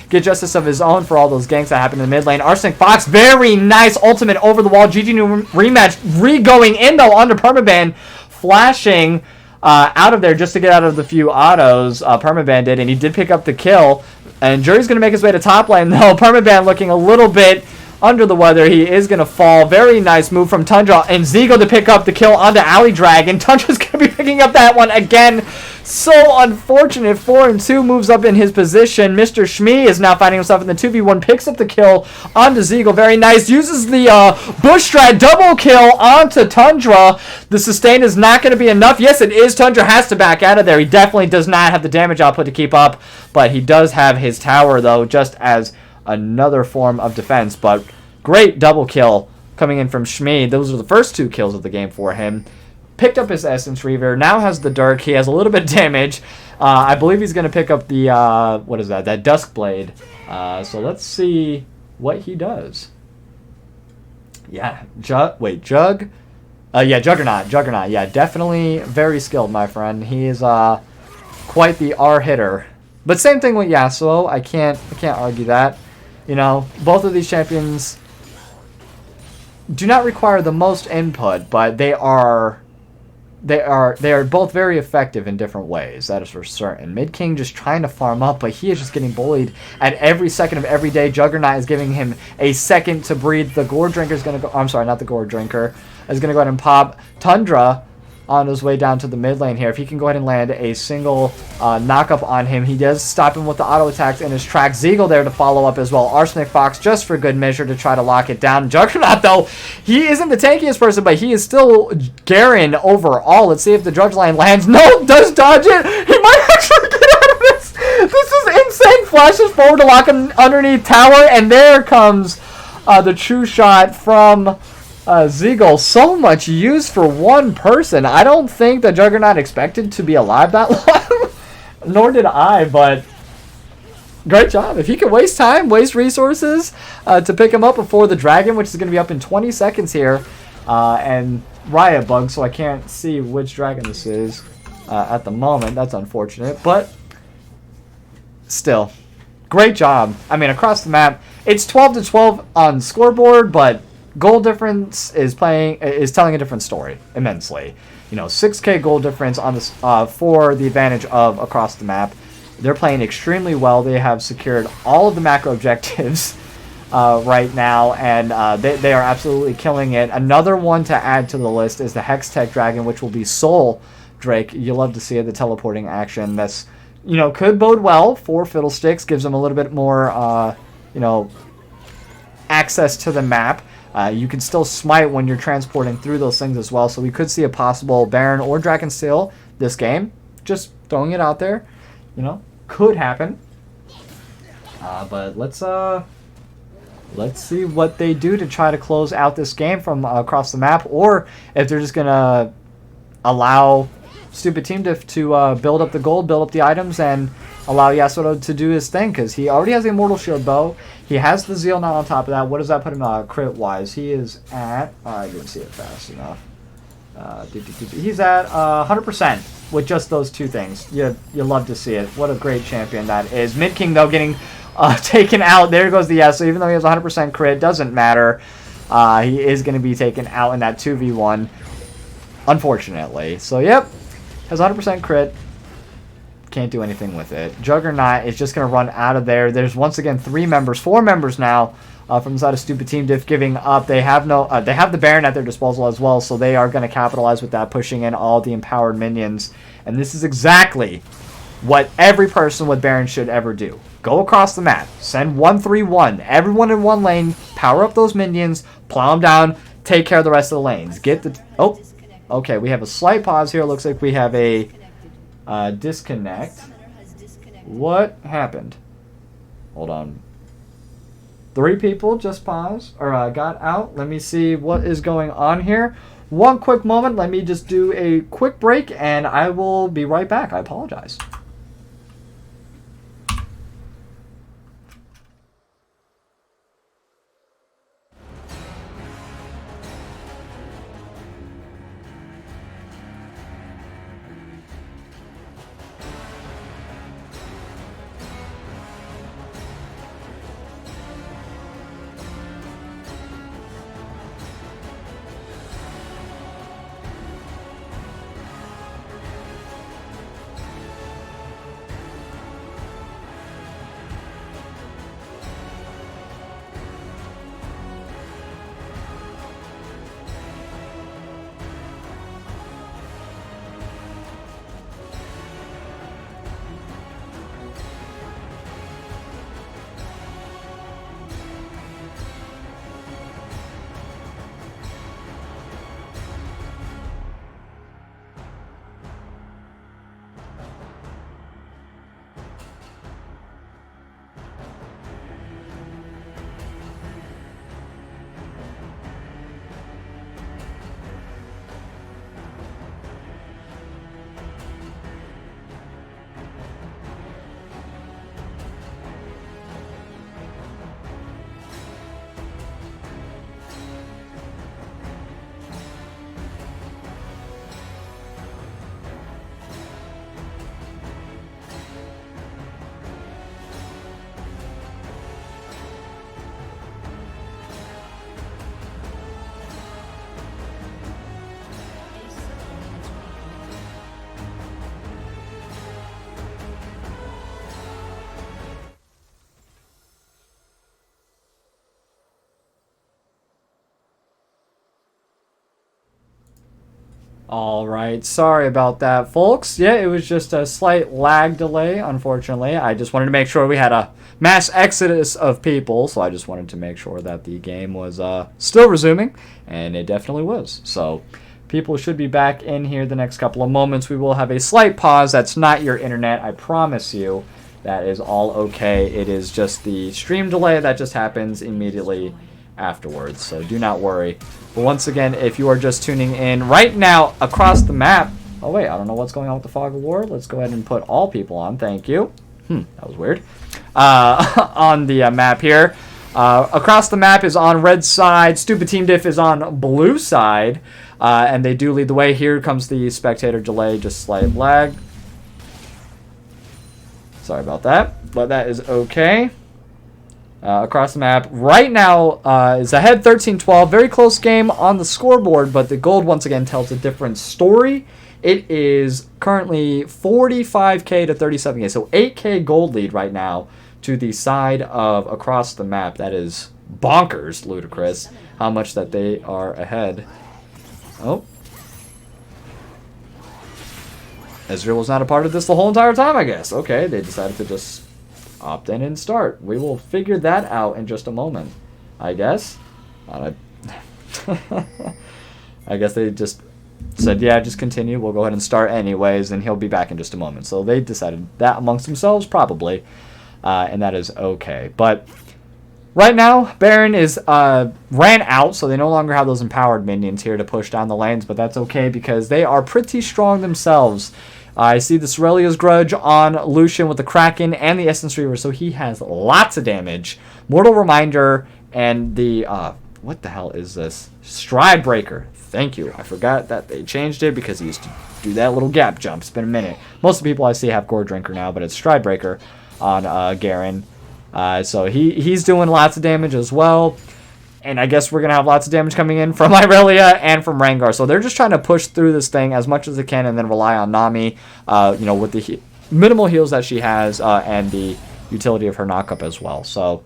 get justice of his own for all those ganks that happened in the mid lane. Arsenic Fox, very nice ultimate over the wall. GG new rematch. Re-going in, though, under Permaban. Flashing out of there just to get out of the few autos Permaban did, and he did pick up the kill. And Jury's going to make his way to top lane, though. Permaban looking a little bit under the weather. He is going to fall. Very nice move from Tundra. And Zigo to pick up the kill onto Alley Dragon. Tundra's going to be picking up that one again. So unfortunate. 4-2 moves up in his position. Mr. Shmee is now finding himself in the 2v1. Picks up the kill onto Zigo. Very nice. Uses the Bush Strat double kill onto Tundra. The sustain is not going to be enough. Yes, it is. Tundra has to back out of there. He definitely does not have the damage output to keep up. But he does have his tower, though, just as another form of defense. But great double kill coming in from Shmee. Those are the first 2 kills of the game for him. picked up his Essence Reaver, now has the Dirk. He has a little bit of damage. I believe he's going to pick up the, what is that Dusk Blade. So let's see what he does. Yeah, Jug? Yeah, Juggernaut. Yeah, definitely very skilled, my friend. He is quite the R hitter. But same thing with Yasuo. I can't argue that. You know, both of these champions do not require the most input, but they are both very effective in different ways. That is for certain. Mid King just trying to farm up, but he is just getting bullied at every second of every day. Juggernaut is giving him a second to breathe. The Gore Drinker is going to go... I'm sorry, not the Gore Drinker. Is going to go ahead and pop. Tundra on his way down to the mid lane here. If he can go ahead and land a single knock-up on him, he does stop him with the auto attacks in his track. Zeagle there to follow up as well. Arsenic Fox just for good measure to try to lock it down. Juggernaut, though, he isn't the tankiest person, but he is still Garen overall. Let's see if the Drudge Line lands. No, does dodge it. He might actually get out of this. This is insane. Flashes forward to lock him underneath tower, and there comes the true shot from... Zeagle, so much use for one person. I don't think the Juggernaut expected to be alive that long. Nor did I, but great job. If he can waste time, waste resources to pick him up before the dragon, which is going to be up in 20 seconds here, and Riot Bug, so I can't see which dragon this is at the moment. That's unfortunate, but still, great job. I mean, across the map, it's 12-12 on scoreboard, but goal difference is telling a different story immensely. You know, 6K goal difference on this for the advantage of across the map. They're playing extremely well. They have secured all of the macro objectives right now, and they are absolutely killing it. Another one to add to the list is the Hex Tech Dragon, which will be Soul Drake. You love to see it, the teleporting action. That's, you know, could bode well for Fiddlesticks. Gives them a little bit more, you know, access to the map. You can still smite when you're transporting through those things as well. So we could see a possible Baron or Dragonsteel this game. Just throwing it out there. You know, could happen. But let's see what they do to try to close out this game from across the map. Or if they're just going to allow Stoopid Team Diff to build up the gold, build up the items, and allow Yasuo to do his thing. Because he already has the Immortal Shield bow. He has the Zeal Knot on top of that. What does that put him crit-wise? He is at... I didn't see it fast enough. He's at 100% with just those two things. You love to see it. What a great champion that is. Mid King, though, getting taken out. There goes the Yasuo. Even though he has 100% crit, doesn't matter. He is going to be taken out in that 2v1, unfortunately. So, yep. Has 100% crit. Can't do anything with it. Juggernaut is just going to run out of there. There's once again 4 members now from the side of Stoopid Team Diff giving up. They have they have the Baron at their disposal as well, so they are going to capitalize with that, pushing in all the empowered minions. And this is exactly what every person with Baron should ever do. Go across the map, send 1-3-1, everyone in one lane, power up those minions, plow them down, take care of the rest of the lanes. Get the... Oh, okay, we have a slight pause here. Looks like we have a... disconnect. What happened? Hold on. 3 people just paused or got out. Let me see what is going on here. One quick moment. Let me just do a quick break and I will be right back. I apologize. All right, sorry about that, folks. Yeah, it was just a slight lag delay, unfortunately. I just wanted to make sure we had a mass exodus of people, so I just wanted to make sure that the game was still resuming, and it definitely was. So people should be back in here the next couple of moments. We will have a slight pause. That's not your internet, I promise you. That is all okay. It is just the stream delay that just happens immediately afterwards, so do not worry. But once again, if you are just tuning in right now across the map, oh wait, I don't know what's going on with the fog of war. Let's go ahead and put all people on. Thank you. That was weird. On the map here, across the map is on red side. Stupid Team Diff is on blue side, and they do lead the way. Here comes the spectator delay, just slight lag. Sorry about that, but that is okay. Across the map right now is ahead 13-12. Very close game on the scoreboard, but the gold once again tells a different story. It is currently 45k to 37k, so 8k gold lead right now to the side of across the map. That is bonkers ludicrous how much that they are ahead. Oh, Ezreal was not a part of this the whole entire time, I guess. Okay, they decided to just opt in and start. We will figure that out in just a moment, I guess. I guess they just said, yeah, just continue. We'll go ahead and start anyways, and he'll be back in just a moment. So they decided that amongst themselves, probably, and that is okay. But right now, Baron is ran out, so they no longer have those empowered minions here to push down the lanes, but that's okay because they are pretty strong themselves. I see the Rylion's Grudge on Lucian with the Kraken and the Essence Reaver, so he has lots of damage. Mortal Reminder and the, what the hell is this? Stride Breaker. Thank you. I forgot that they changed it because he used to do that little gap jump. It's been a minute. Most of the people I see have Gore Drinker now, but it's Stride Breaker on Garen. So he's doing lots of damage as well. And I guess we're going to have lots of damage coming in from Irelia and from Rengar. So they're just trying to push through this thing as much as they can and then rely on Nami, with the minimal heals that she has and the utility of her knockup as well. So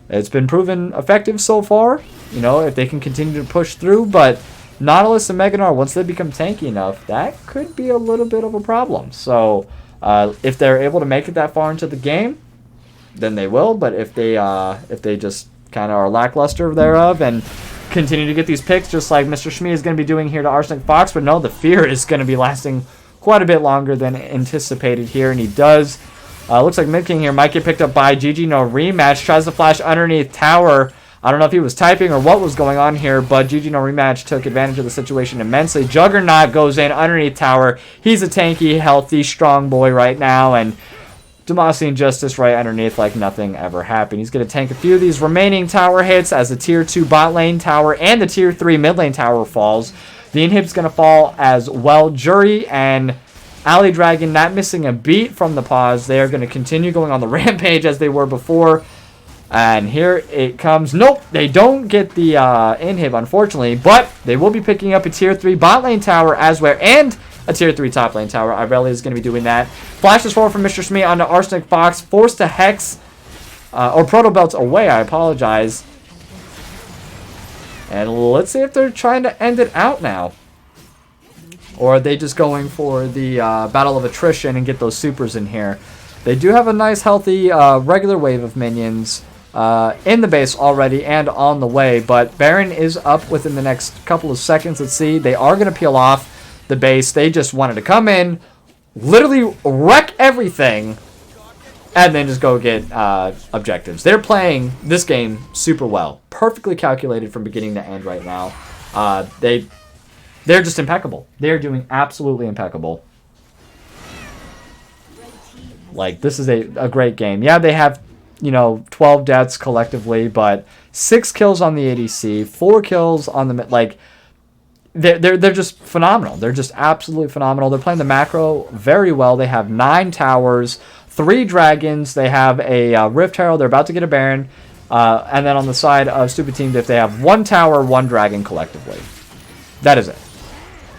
it's been proven effective so far, if they can continue to push through. But Nautilus and Meganar, once they become tanky enough, that could be a little bit of a problem. So if they're able to make it that far into the game, then they will. But if they just kind of are lackluster thereof and continue to get these picks just like Mr. Shmee is going to be doing here to Arsenic Fox, but no, the fear is going to be lasting quite a bit longer than anticipated here, and he does. Looks like Mid King here might get picked up by GG No Rematch, tries to flash underneath tower. I don't know if he was typing or what was going on here, but GG No Rematch took advantage of the situation immensely. Juggernaut goes in underneath tower. He's a tanky, healthy, strong boy right now, and Demacian Justice right underneath like nothing ever happened. He's going to tank a few of these remaining tower hits as the tier 2 bot lane tower and the tier 3 mid lane tower falls. The inhib's going to fall as well. Jury and Alley Dragon not missing a beat from the pause. They are going to continue going on the rampage as they were before. And here it comes. Nope, they don't get the inhib, unfortunately, but they will be picking up a tier 3 bot lane tower as well, and a tier 3 top lane tower. Irelia is going to be doing that. Flashes forward from Mr. Shmee onto Arsenic Fox. Forced to Hex, or Proto Belts away, I apologize. And let's see if they're trying to end it out now. Or are they just going for the battle of attrition and get those supers in here? They do have a nice, healthy, regular wave of minions in the base already and on the way. But Baron is up within the next couple of seconds. Let's see. They are going to peel off the base. They just wanted to come in, literally wreck everything, and then just go get objectives. They're playing this game super well. Perfectly calculated from beginning to end right now. They're just impeccable. They're doing absolutely impeccable. Like, this is a great game. Yeah, they have, 12 deaths collectively, but 6 kills on the ADC, 4 kills on the... They're just phenomenal. They're just absolutely phenomenal. They're playing the macro very well. They have 9 towers, 3 dragons. They have a Rift Herald. They're about to get a Baron. And then on the side of Stupid Team Diff, they have 1 tower, 1 dragon collectively. That is it.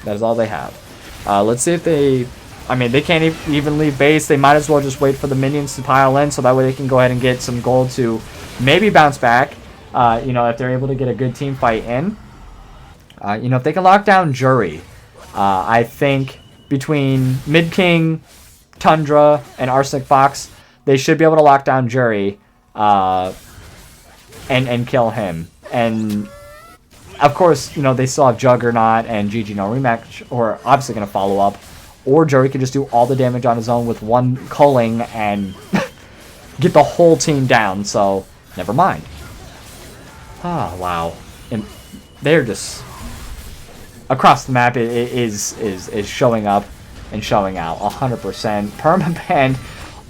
That is all they have. Let's see if they... they can't even leave base. They might as well just wait for the minions to pile in so that way they can go ahead and get some gold to maybe bounce back. If they're able to get a good team fight in. If they can lock down Jury, I think between Mid King, Tundra, and Arsenic Fox, they should be able to lock down Jury and kill him. And of course, you know, they still have Juggernaut and GG No Rematch, or obviously going to follow up. Or Jury could just do all the damage on his own with one culling and get the whole team down. So, never mind. Ah, wow. And they're just across the map. It is showing up and showing out 100%. Permaban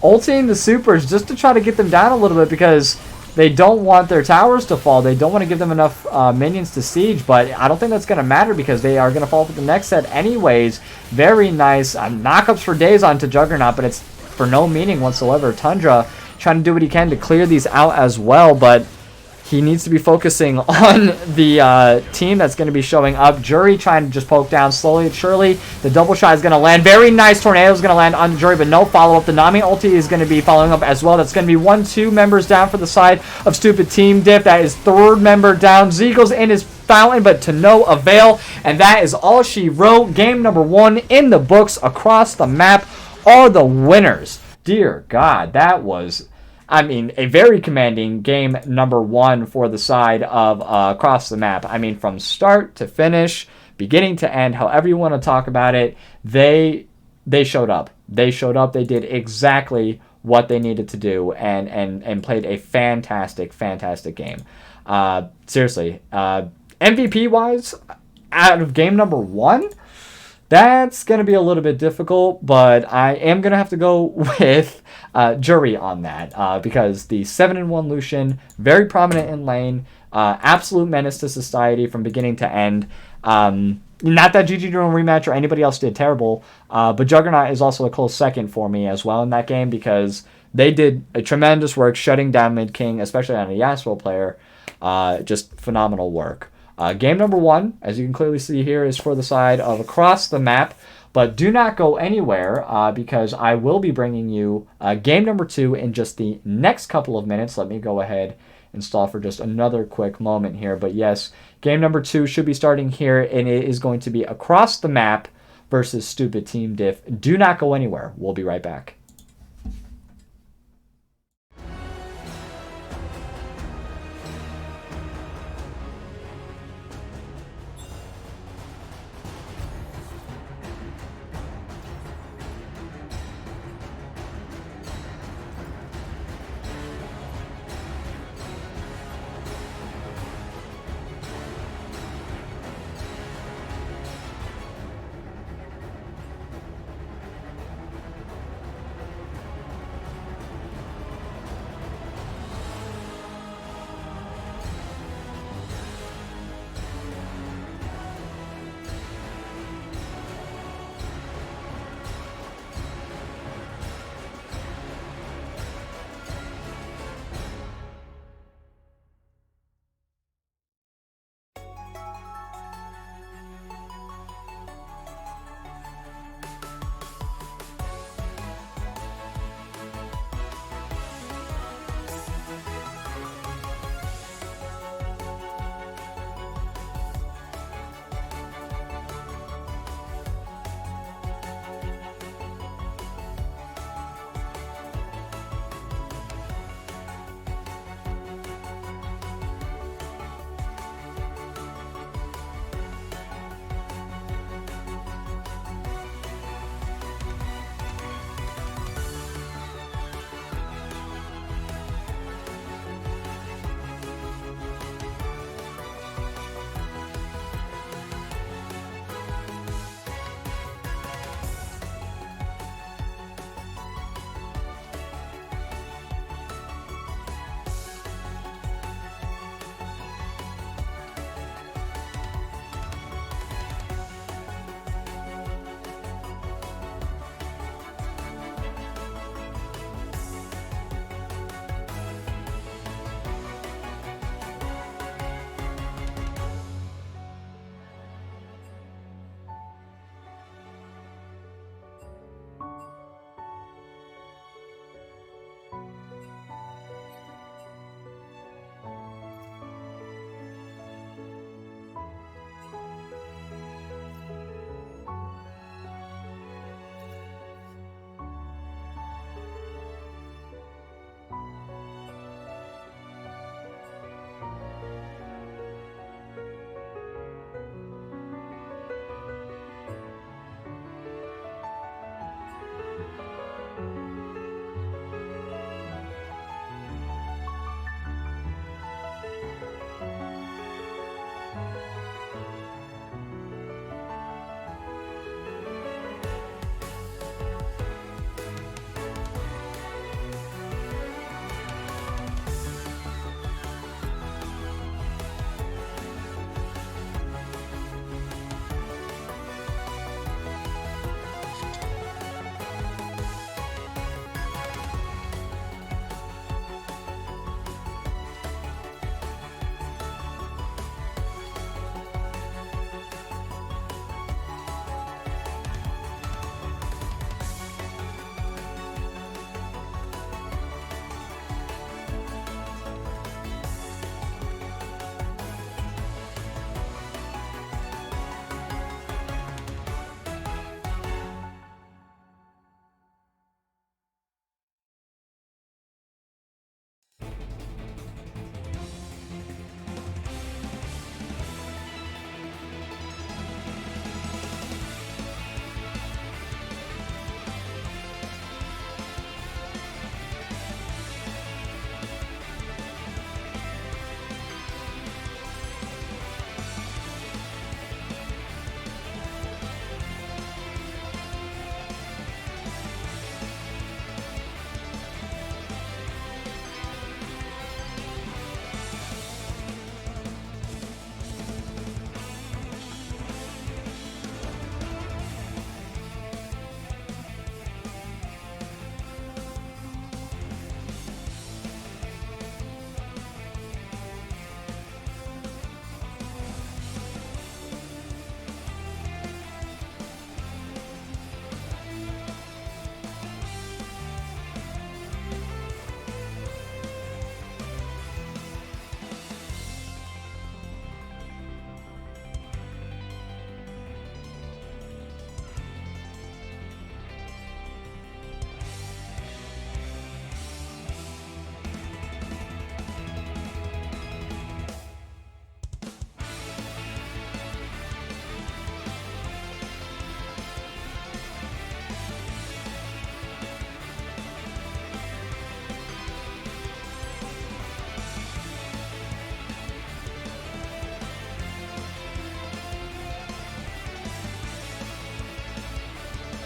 ulting the supers just to try to get them down a little bit because they don't want their towers to fall. They don't want to give them enough minions to siege, but I don't think that's going to matter because they are going to fall for the next set anyways. Very nice knockups for days onto Juggernaut, but it's for no meaning whatsoever. Tundra trying to do what he can to clear these out as well, but he needs to be focusing on the team that's going to be showing up. Jury trying to just poke down slowly and surely. The double shot is going to land. Very nice tornado is going to land on Jury, but no follow-up. The Nami ulti is going to be following up as well. That's going to be 1-2 members down for the side of Stoopid Team Diff. That is third member down. Z goes in his fountain, but to no avail. And that is all she wrote. Game number 1 in the books across the map are the winners. Dear God, that was... I mean, a very commanding game number 1 for the side of across the map. I mean, from start to finish, beginning to end, however you want to talk about it, they showed up. They showed up. They did exactly what they needed to do and played a fantastic, fantastic game. Seriously, MVP-wise, out of game number 1, that's going to be a little bit difficult, but I am going to have to go with Jury on that because the 7-in-1 Lucian, very prominent in lane, absolute menace to society from beginning to end. Not that GG No Rematch or anybody else did terrible, but Juggernaut is also a close second for me as well in that game because they did a tremendous work shutting down Mid King, especially on a Yasuo player. Just phenomenal work. Game number 1, as you can clearly see here, is for the side of across the map. But do not go anywhere because I will be bringing you game number 2 in just the next couple of minutes. Let me go ahead and stall for just another quick moment here. But yes, game number 2 should be starting here, and it is going to be across the map versus Stoopid Team Diff. Do not go anywhere. We'll be right back.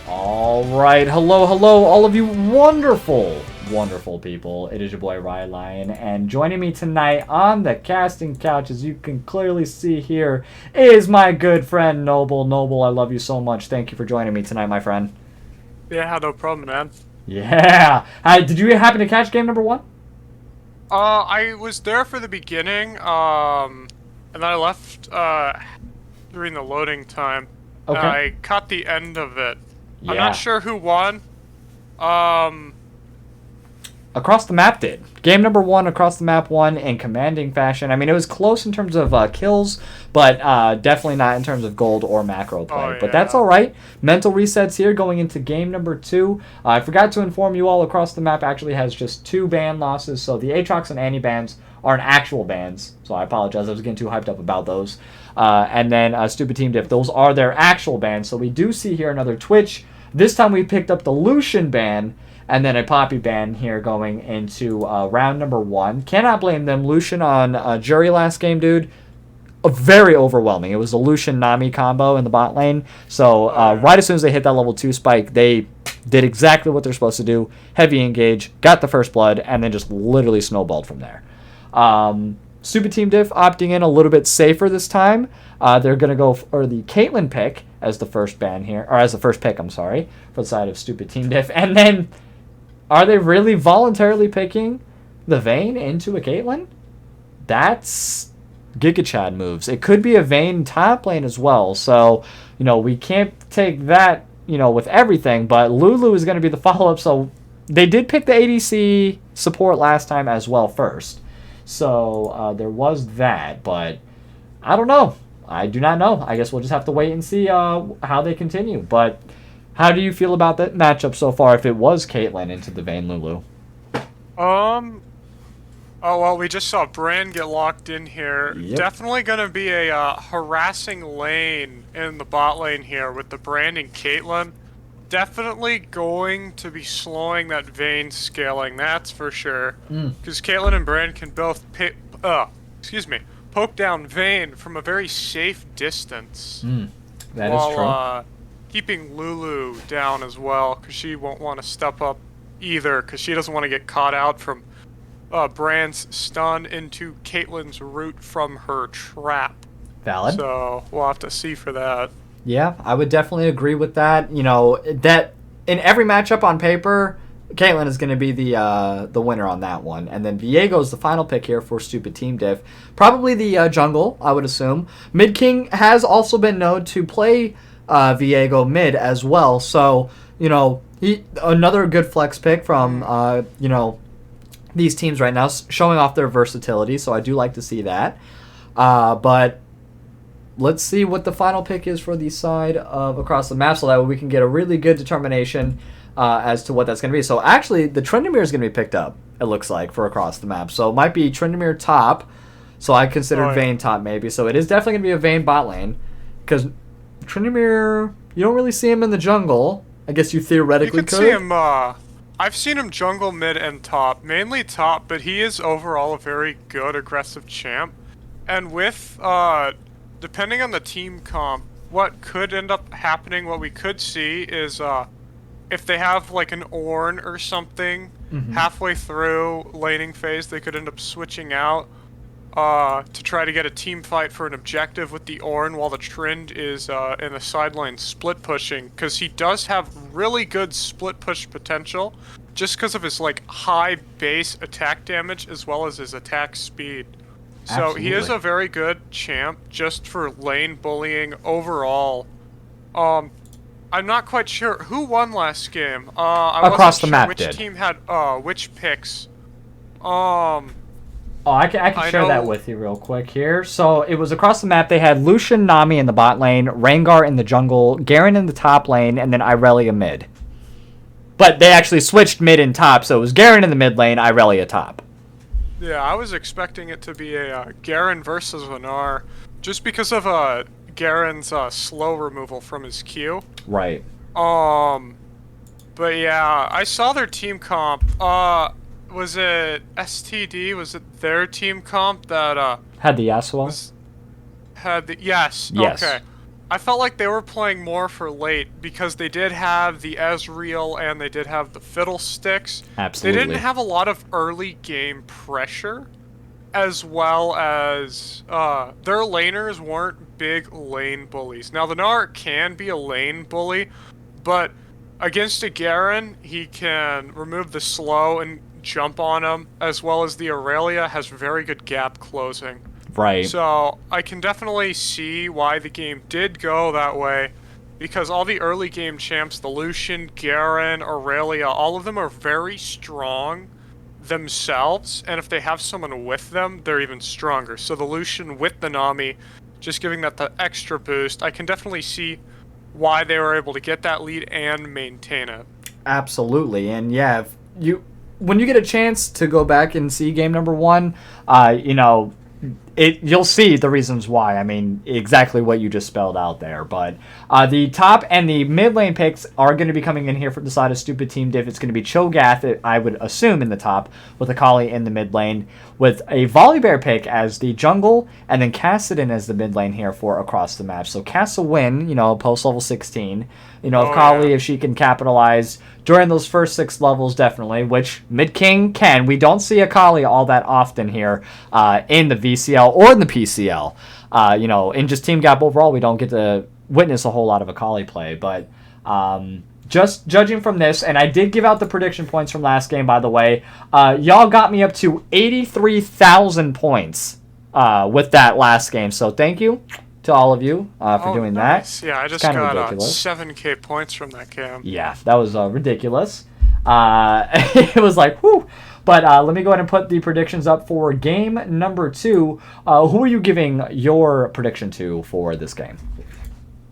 All right, hello, all of you wonderful, wonderful people. It is your boy Rylionn, and joining me tonight on the casting couch, as you can clearly see here, is my good friend Noble. Noble, I love you so much. Thank you for joining me tonight, my friend. Yeah, no problem, man. Yeah. Did you happen to catch game number 1? I was there for the beginning, and then I left, during the loading time. Okay. I caught the end of it. I'm Yeah. not sure who won. Um, Across the map did. Game number 1, across the map won in commanding fashion. I mean, it was close in terms of kills, but definitely not in terms of gold or macro play. Oh, But that's yeah. all right. Mental resets here going into game number 2. I forgot to inform you all, across the map actually has just 2 ban losses. So the Aatrox and Annie bans aren't actual bans. So I apologize. I was getting too hyped up about those. And then Stoopid Team Diff. Those are their actual bans. So we do see here another Twitch. This time we picked up the Lucian ban. And then a Poppy ban here going into round number 1. Cannot blame them. Lucian on Jury last game, dude. Very overwhelming. It was the Lucian-Nami combo in the bot lane. So right as soon as they hit that level 2 spike, they did exactly what they're supposed to do. Heavy engage, got the first blood, and then just literally snowballed from there. Stupid Team Diff opting in a little bit safer this time. They're going to go for the Caitlyn pick as the first ban here. Or as the first pick, I'm sorry, for the side of Stupid Team Diff. And then... are they really voluntarily picking the Vayne into a Caitlyn? That's Giga Chad moves. It could be a Vayne top lane as well. So, we can't take that, with everything. But Lulu is going to be the follow-up. So they did pick the ADC support last time as well first. So there was that. But I don't know. I do not know. I guess we'll just have to wait and see how they continue. But... how do you feel about that matchup so far if it was Caitlyn into the Vayne Lulu? oh, well, we just saw Brand get locked in here. Yep. Definitely gonna be a harassing lane in the bot lane here with the Brand and Caitlyn. Definitely going to be slowing that Vayne scaling, that's for sure. Because Caitlyn and Brand can both poke down Vayne from a very safe distance. That is true. Keeping Lulu down as well, because she won't want to step up either, because she doesn't want to get caught out from Brand's stun into Caitlyn's route from her trap. Valid. So we'll have to see for that. Yeah, I would definitely agree with that. That in every matchup on paper, Caitlyn is going to be the winner on that one. And then Viego's the final pick here for Stupid Team Diff. Probably the jungle, I would assume. Mid King has also been known to play Viego mid as well. So, he another good flex pick from, these teams right now, showing off their versatility. So I do like to see that. But let's see what the final pick is for the side of across the map so that way we can get a really good determination as to what that's going to be. So actually, the Tryndamere is going to be picked up, it looks like, for across the map. So it might be Tryndamere top. So I considered Vayne top maybe. So it is definitely going to be a Vayne bot lane. Because Tryndamere, you don't really see him in the jungle. I guess you theoretically You could see him, I've seen him jungle, mid, and top. Mainly top, but he is overall a very good aggressive champ. And with, depending on the team comp, what could end up happening, what we could see is, if they have like an Ornn or something, halfway through laning phase, they could end up switching out. To try to get a team fight for an objective with the Ornn while the Trynd is in the sideline split pushing, because he does have really good split push potential just because of his high base attack damage as well as his attack speed. So he is a very good champ just for lane bullying overall. I'm not quite sure who won last game. I across the wasn't map sure which did. team had which picks. Oh, I can share that with you real quick here. So it was across the map. They had Lucian, Nami in the bot lane, Rengar in the jungle, Garen in the top lane, and then Irelia mid. But they actually switched mid and top, so it was Garen in the mid lane, Irelia top. Yeah, I was expecting it to be a Garen versus Lenar, just because of Garen's slow removal from his Q. Right. But yeah, I saw their team comp. Was it STD? Was it their team comp that had the Yasuo? Had the yes. Yes. Okay. I felt like they were playing more for late because they did have the Ezreal and they did have the Fiddlesticks. They Absolutely. didn't have a lot of early game pressure, as well as their laners weren't big lane bullies. Now the Gnar can be a lane bully, but against a Garen, he can remove the slow and jump on him, as well as the Aurelia has very good gap closing. Right. So I can definitely see why the game did go that way, because all the early game champs, the Lucian, Garen, Aurelia, all of them are very strong themselves, and if they have someone with them, they're even stronger. So the Lucian with the Nami, just giving that the extra boost, I can definitely see why they were able to get that lead and maintain it. Absolutely. And yeah, if you when you get a chance to go back and see game number 1, you'll see the reasons why. I mean, exactly what you just spelled out there. But the top and the mid lane picks are going to be coming in here for the side of Stoopid Team Diff. It's going to be Cho'Gath, I would assume, in the top, with Akali in the mid lane, with a Volibear pick as the jungle, and then Kassadin as the mid lane here for across the map. So Cass will win, post level 16. Akali, if she can capitalize during those first 6 levels, definitely, which mid-king can. We don't see Akali all that often here in the VCL or in the PCL. In just Team Gap overall, we don't get to witness a whole lot of Akali play. But just judging from this, and I did give out the prediction points from last game, by the way, y'all got me up to 83,000 points with that last game. So thank you to all of you for doing nice. that. Yeah, I just got 7k points from that game. Yeah, that was ridiculous. It was like, whew. But let me go ahead and put the predictions up for game number 2. Who are you giving your prediction to for this game?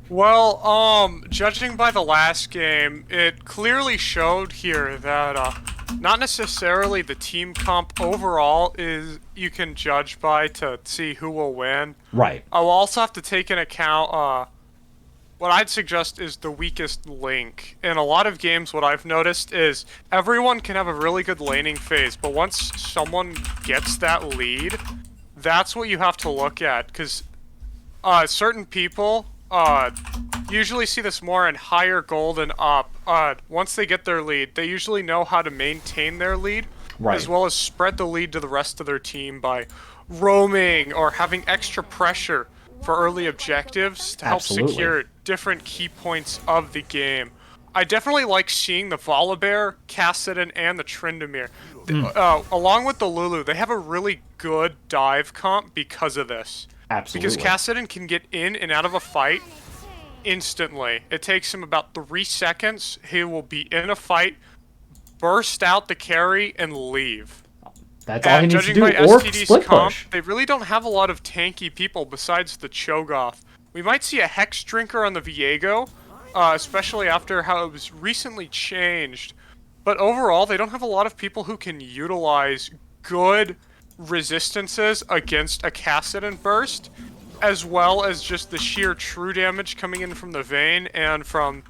Well, judging by the last game, it clearly showed here that not necessarily the team comp overall is you can judge by to see who will win. Right. I will also have to take into account what I'd suggest is the weakest link. In a lot of games, what I've noticed is everyone can have a really good laning phase, but once someone gets that lead, that's what you have to look at, because certain people usually see this more in higher gold and up. Once they get their lead, they usually know how to maintain their lead, right, as well as spread the lead to the rest of their team by roaming or having extra pressure for early objectives to help secure different key points of the game. I definitely like seeing the Volibear, Kassadin, and the Tryndamere. Along with the Lulu, they have a really good dive comp because of this. Absolutely. Because Kassadin can get in and out of a fight instantly. It takes him about 3 seconds. He will be in a fight, burst out the carry, and leave. That's all he needs to do, by or STD's split comp, push. they really don't have a lot of tanky people besides the Cho'Gath. We might see a Hex Drinker on the Viego, especially after how it was recently changed. But overall, they don't have a lot of people who can utilize good resistances against a Kassadin burst, as well as just the sheer true damage coming in from the Vayne and from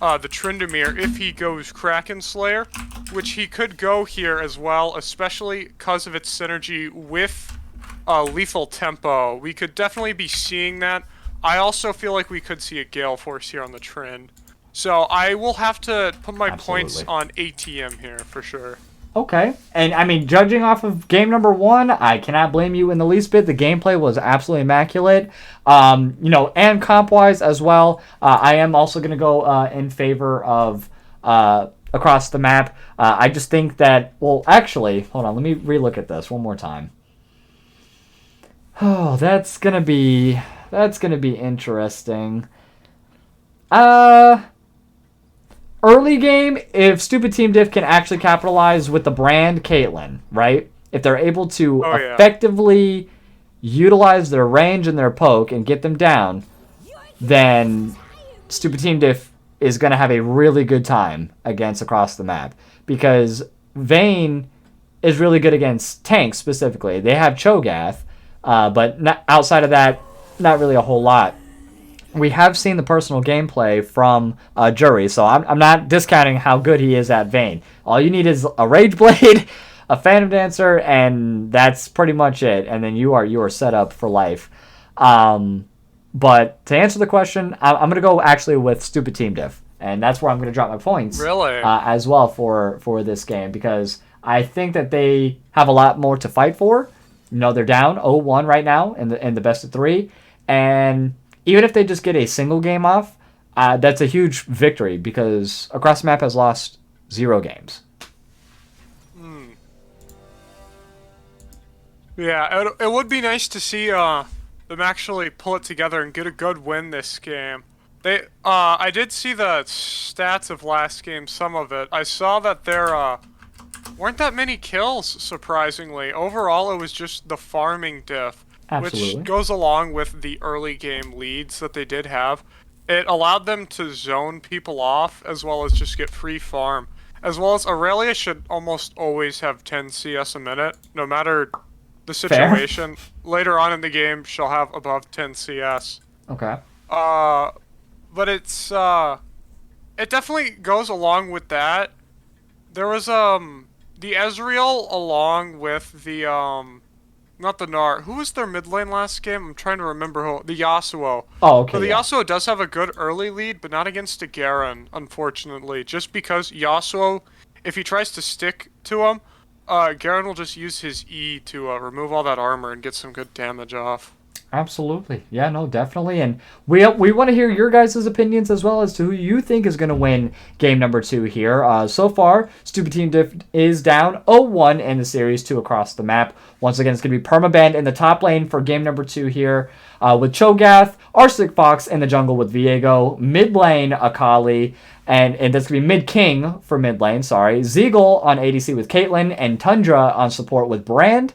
the Tryndamere if he goes Kraken Slayer, which he could go here as well, especially because of its synergy with Lethal Tempo. We could definitely be seeing that. I also feel like we could see a Gale Force here on the trend. So I will have to put my points on ATM here for sure. Okay. And, I mean, judging off of game number 1, I cannot blame you in the least bit. The gameplay was absolutely immaculate. And comp-wise as well, I am also going to go in favor of across the map. I just think that, well, actually, hold on. Let me relook at this one more time. Oh, that's going to be interesting. Early game, if Stoopid Team Diff can actually capitalize with the brand Caitlyn, right? If they're able to effectively utilize their range and their poke and get them down, then Stoopid Team Diff is going to have a really good time against across the map. Because Vayne is really good against tanks specifically. They have Cho'Gath, but not, outside of that, not really a whole lot. We have seen the personal gameplay from Jury, so I'm not discounting how good he is at Vayne. All you need is a Rage Blade, a Phantom Dancer, and that's pretty much it. And then you are set up for life. But to answer the question, I'm going to go actually with Stupid Team Diff. And that's where I'm going to drop my points Really? as well for this game because I think that they have a lot more to fight for. You know, they're down 0-1 right now in the best of three. And even if they just get a single game off, that's a huge victory because Across the Map has lost 0 games. Hmm. Yeah, it would be nice to see them actually pull it together and get a good win this game. I did see the stats of last game, some of it. I saw that there weren't that many kills, surprisingly. Overall, it was just the farming diff, which Absolutely. goes along with the early game leads that they did have. It allowed them to zone people off as well as just get free farm. As well as Aurelia should almost always have 10 CS a minute, no matter the Fair. situation. Later on in the game, she'll have above 10 CS. Okay. Uh, but it definitely goes along with that. There was the Ezreal along with the not the Gnar. Who was their mid lane last game? I'm trying to remember who. The Yasuo. Oh, So okay, the yeah. Yasuo does have a good early lead, but not against a Garen, unfortunately. Just because Yasuo, if he tries to stick to him, Garen will just use his E to remove all that armor and get some good damage off. Absolutely. Yeah, no, definitely. And we want to hear your guys' opinions as well as to who you think is going to win game number 2 here. So far, Stupid Team Diff is down 0-1 in the series 2 across the map. Once again, it's going to be permabanned in the top lane for game number 2 here with Cho'Gath, Arsenic Fox in the jungle with Viego, mid lane Akali, and that's going to be mid king for mid lane, sorry. Zeagle on ADC with Caitlyn, and Tundra on support with Brand.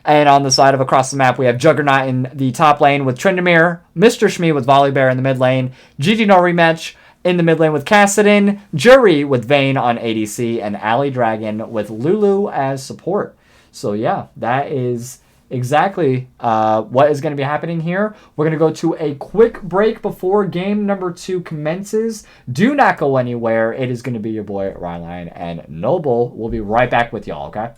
And on the side of across the map, we have Juggernaut in the top lane with Tryndamere, Mr. Shmee with Volibear in the mid lane, GG No Rematch in the mid lane with Kassadin, Jury with Vayne on ADC, and Ali Dragon with Lulu as support. So yeah, that is exactly what is going to be happening here. We're going to go to a quick break before game number 2 commences. Do not go anywhere. It is going to be your boy Rylionn and Noble. We'll be right back with y'all, okay?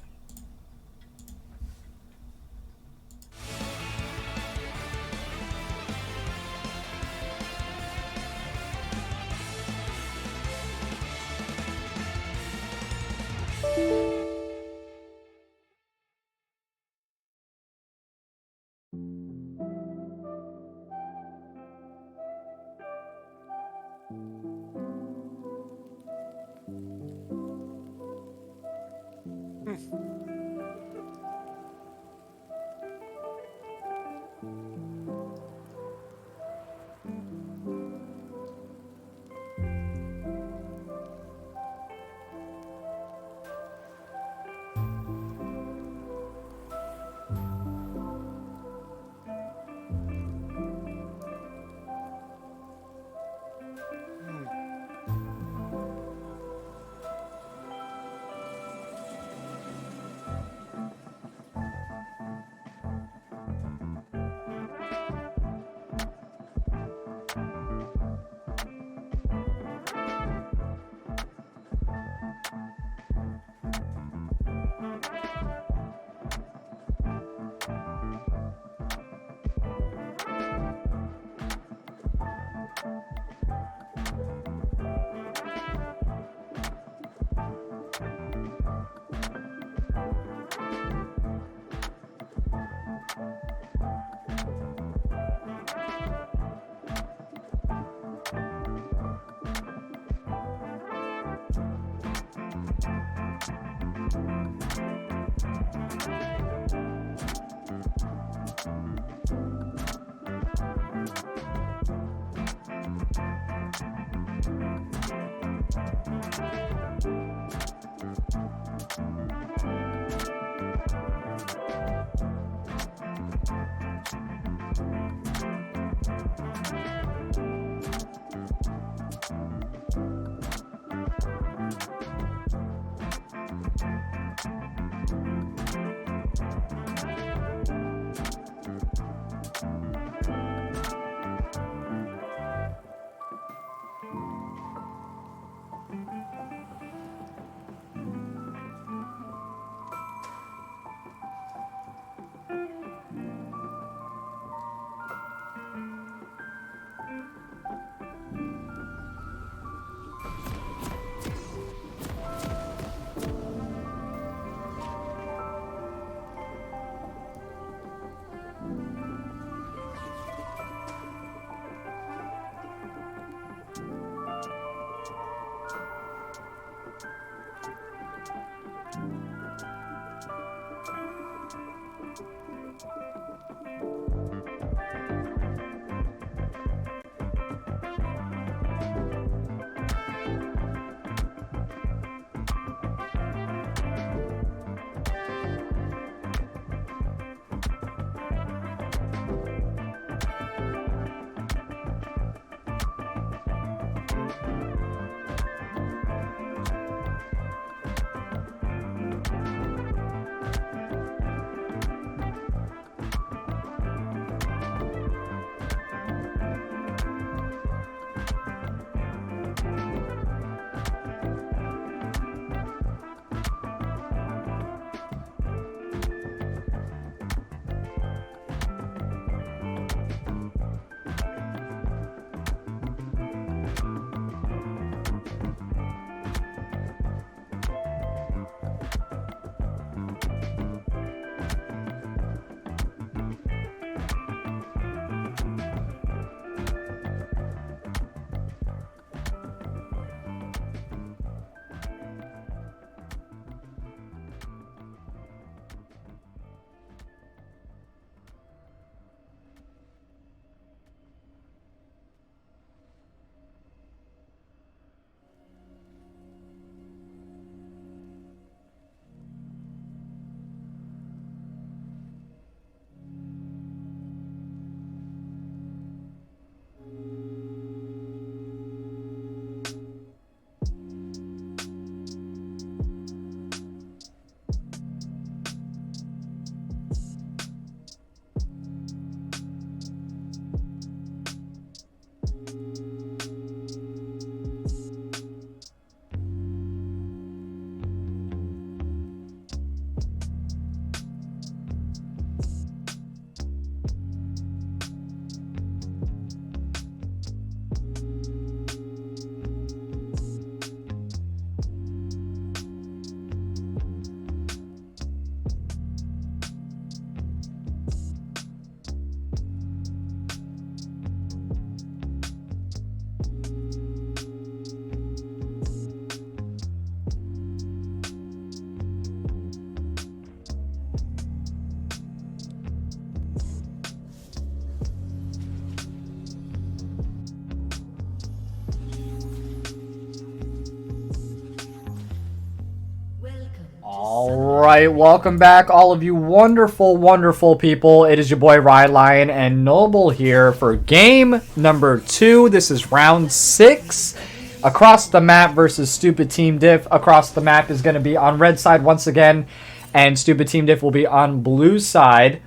right, welcome back, all of you wonderful, wonderful people. It is your boy Rylionn and Noble here for game number 2. This is round 6. Across the map versus Stoopid Team Diff. Across the map is going to be on red side once again, and Stoopid Team Diff will be on blue side.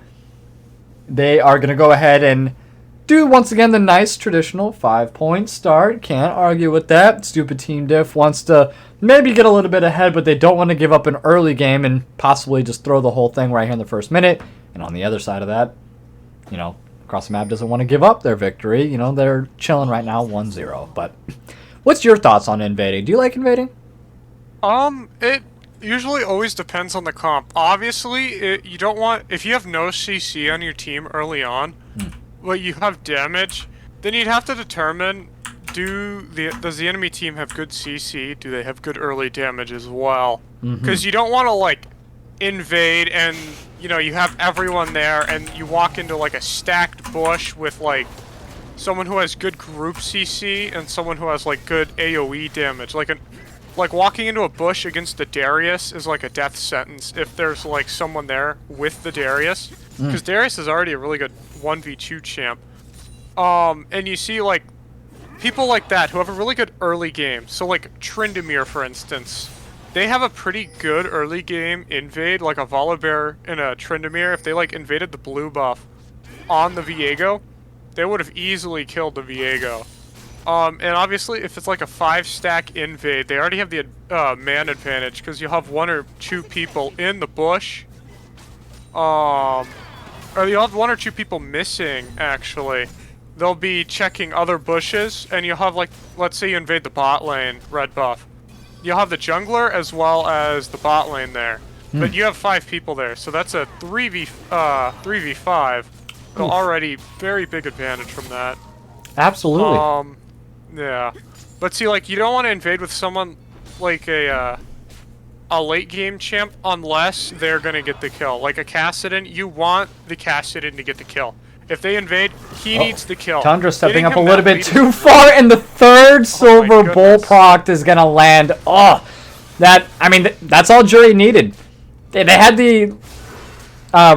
They are going to go ahead and do once again the nice traditional 5-point start. Can't argue with that. Stoopid Team Diff wants to maybe get a little bit ahead, but they don't want to give up an early game and possibly just throw the whole thing right here in the first minute. And on the other side of that, you know, Across the Map doesn't want to give up their victory. You know, they're chilling right now 1-0. But what's your thoughts on invading? Do you like invading? It usually always depends on the comp. Obviously, you don't want, if you have no CC on your team early on, but you have damage, then you'd have to determine, does the enemy team have good CC? Do they have good early damage as well? Because you don't want to, like, invade and, you know, you have everyone there and you walk into, like, a stacked bush with, like, someone who has good group CC and someone who has, like, good AoE damage. Like walking into a bush against the Darius is like a death sentence if there's, like, someone there with the Darius. Because Darius is already a really good 1v2 champ. And you see, like, people like that who have a really good early game. So, like, Tryndamere, for instance. They have a pretty good early game invade, like a Volibear and a Tryndamere. If they, like, invaded the blue buff on the Viego, they would have easily killed the Viego. And obviously, if it's like a 5-stack invade, they already have the man advantage, because you'll have 1 or 2 people in the bush. Or you'll have 1 or 2 people missing, actually. They'll be checking other bushes, and you'll have, like, let's say you invade the bot lane, red buff. You'll have the jungler as well as the bot lane there. But you have 5 people there, so that's a 3v5. So already very big advantage from that. Absolutely. Yeah. But see, like, you don't want to invade with someone like a late game champ unless they're gonna get the kill. Like a Kassadin, you want the Kassadin to get the kill. If they invade, he needs the kill. Tundra stepping up a little bit too far, and the third silver bull proc is gonna land. Oh, that's all Jury needed. They had the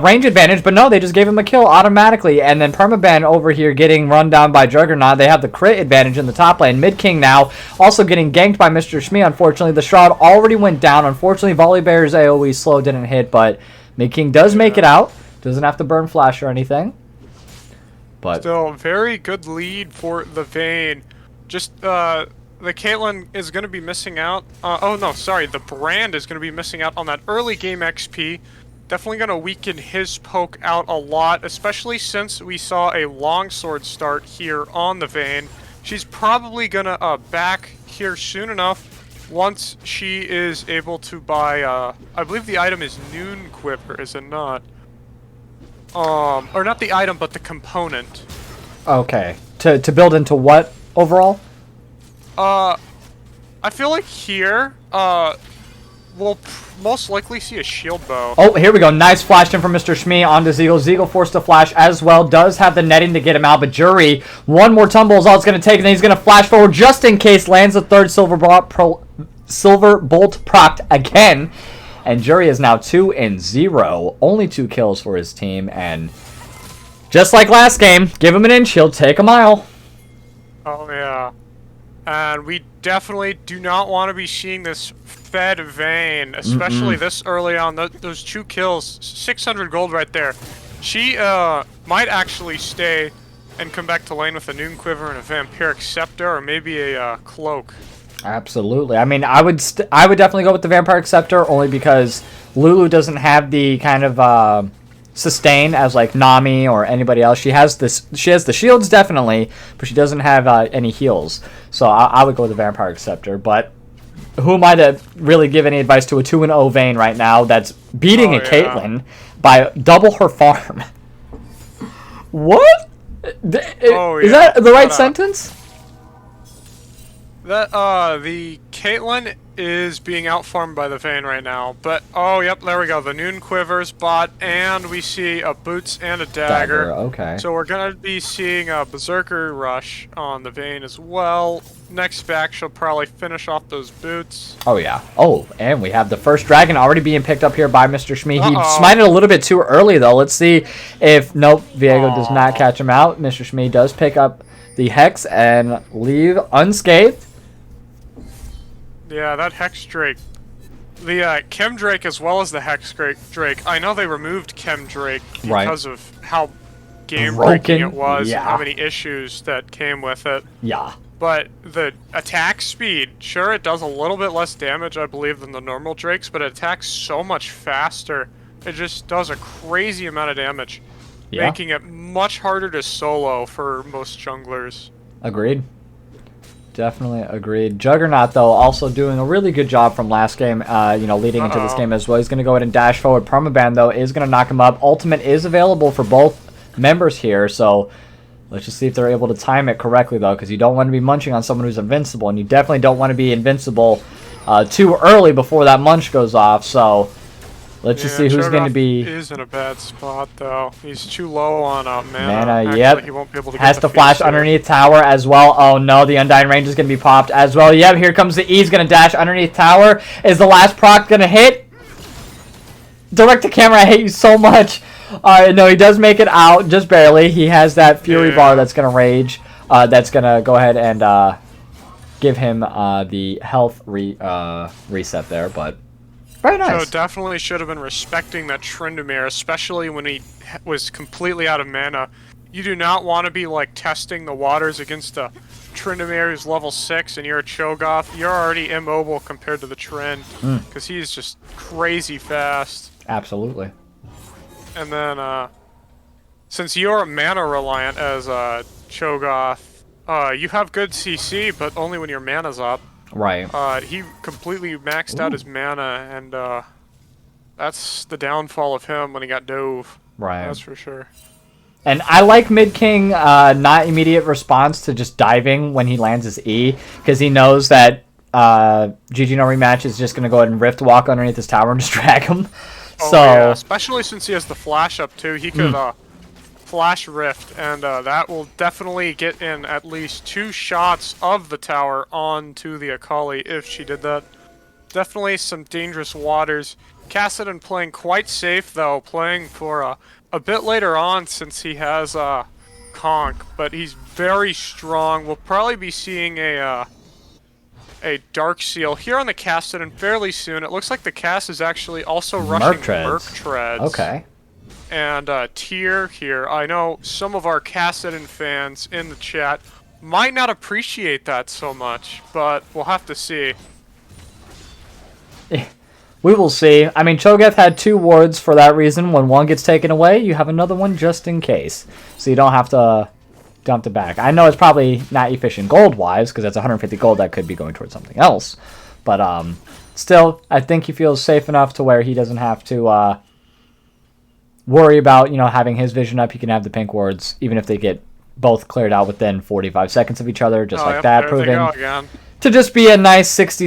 range advantage, but no, they just gave him a kill automatically. And then Permaban over here getting run down by Juggernaut. They have the crit advantage in the top lane. Mid King now also getting ganked by Mr. Shmee. Unfortunately, the Shroud already went down. Unfortunately, Volibear's AoE slow didn't hit, but Mid King does make it out. Doesn't have to burn flash or anything. But still, very good lead for the Vayne. Just, the Caitlyn is going to be missing out. The Brand is going to be missing out on that early game XP. Definitely going to weaken his poke out a lot, especially since we saw a longsword start here on the Vayne. She's probably going to back here soon enough once she is able to buy, I believe the item is Noon Quiver, is it not? Or not the item, but the component. Okay. To build into what overall? I feel like here, we'll most likely see a shield bow. Oh, here we go. Nice flash in from Mr. Shmee onto Zeagle. Zeagle forced to flash as well. Does have the netting to get him out, but Jury, one more tumble is all it's going to take, and then he's going to flash forward just in case. Lands the third silver bolt procced again. And Jury is now 2-0. Only 2 kills for his team, and just like last game, give him an inch, he'll take a mile. Oh, yeah. And we definitely do not want to be seeing this fed Vayne, especially this early on. Those 2 kills, 600 gold right there. She might actually stay and come back to lane with a Noon Quiver and a Vampiric Scepter, or maybe a Cloak. Absolutely. I mean, I would definitely go with the Vampiric Scepter, only because Lulu doesn't have the kind of sustain as like Nami or anybody else. She has the shields definitely, but she doesn't have any heals. So I would go with the Vampiric Scepter. But who am I to really give any advice to a 2-0 Vayne right now that's beating a Caitlyn by double her farm? What? Is that the right sentence? That the Caitlyn is being outfarmed by the Vayne right now. But, oh, yep, there we go. The Noon Quivers bot, and we see a Boots and a Dagger. Okay. So we're going to be seeing a Berserker Rush on the Vayne as well. Next back, she'll probably finish off those Boots. Oh, yeah. Oh, and we have the first Dragon already being picked up here by Mr. Shmee. He smited a little bit too early, though. Let's see if... Nope, Viego does not catch him out. Mr. Shmee does pick up the Hex and leave unscathed. Yeah, that Hex Drake. The Chem Drake as well as the Hex Drake. I know they removed Chem Drake because of how game-breaking it was and how many issues that came with it. Yeah. But the attack speed, sure, it does a little bit less damage, I believe, than the normal Drakes, but it attacks so much faster. It just does a crazy amount of damage, making it much harder to solo for most junglers. Agreed. Definitely agreed. Juggernaut, though, also doing a really good job from last game, leading into this game as well. He's going to go ahead and dash forward. Permaban, though, is going to knock him up. Ultimate is available for both members here, so let's just see if they're able to time it correctly, though, because you don't want to be munching on someone who's invincible, and you definitely don't want to be invincible too early before that munch goes off, so let's just see who's going to be... He is in a bad spot, though. He's too low on mana. Actually, he won't be able to has to flash underneath tower as well. Oh, no, the Undying Range is going to be popped as well. Yep, here comes the E. He's going to dash underneath tower. Is the last proc going to hit? Direct to camera, I hate you so much. No, he does make it out, just barely. He has that Fury bar that's going to rage. That's going to go ahead and give him the health reset there, but... Very nice. So definitely should have been respecting that Tryndamere, especially when he was completely out of mana. You do not want to be like testing the waters against a Tryndamere who's level 6 and you're a Cho'Gath. You're already immobile compared to the Trynd because he's just crazy fast. Absolutely. And then since you're mana reliant as a Cho'Gath, you have good CC, but only when your mana's up. Right. He completely maxed out his mana, and that's the downfall of him when he got dove. Right. That's for sure. And I like Mid King not immediate response to just diving when he lands his E, because he knows that GG No Rematch is just going to go ahead and Rift Walk underneath his tower and just drag him. Oh, so yeah. Especially since he has the flash up, too. He could flash Rift, and that will definitely get in at least 2 shots of the tower onto the Akali if she did that. Definitely some dangerous waters. Kassadin playing quite safe, though, playing for a bit later on since he has Conk, but he's very strong. We'll probably be seeing a Dark Seal here on the Kassadin fairly soon. It looks like the Cass is actually also rushing Merc Treads. Okay. And Tier here. I know some of our Kassadin fans in the chat might not appreciate that so much, but we'll have to see. We will see. I mean, Cho'Gath had 2 wards for that reason. When one gets taken away, you have another one just in case. So you don't have to dump it back. I know it's probably not efficient gold-wise, because that's 150 gold that could be going towards something else. But still, I think he feels safe enough to where he doesn't have to... worry about, having his vision up. He can have the pink wards, even if they get both cleared out within 45 seconds of each other, just like that, proving to just be a nice 60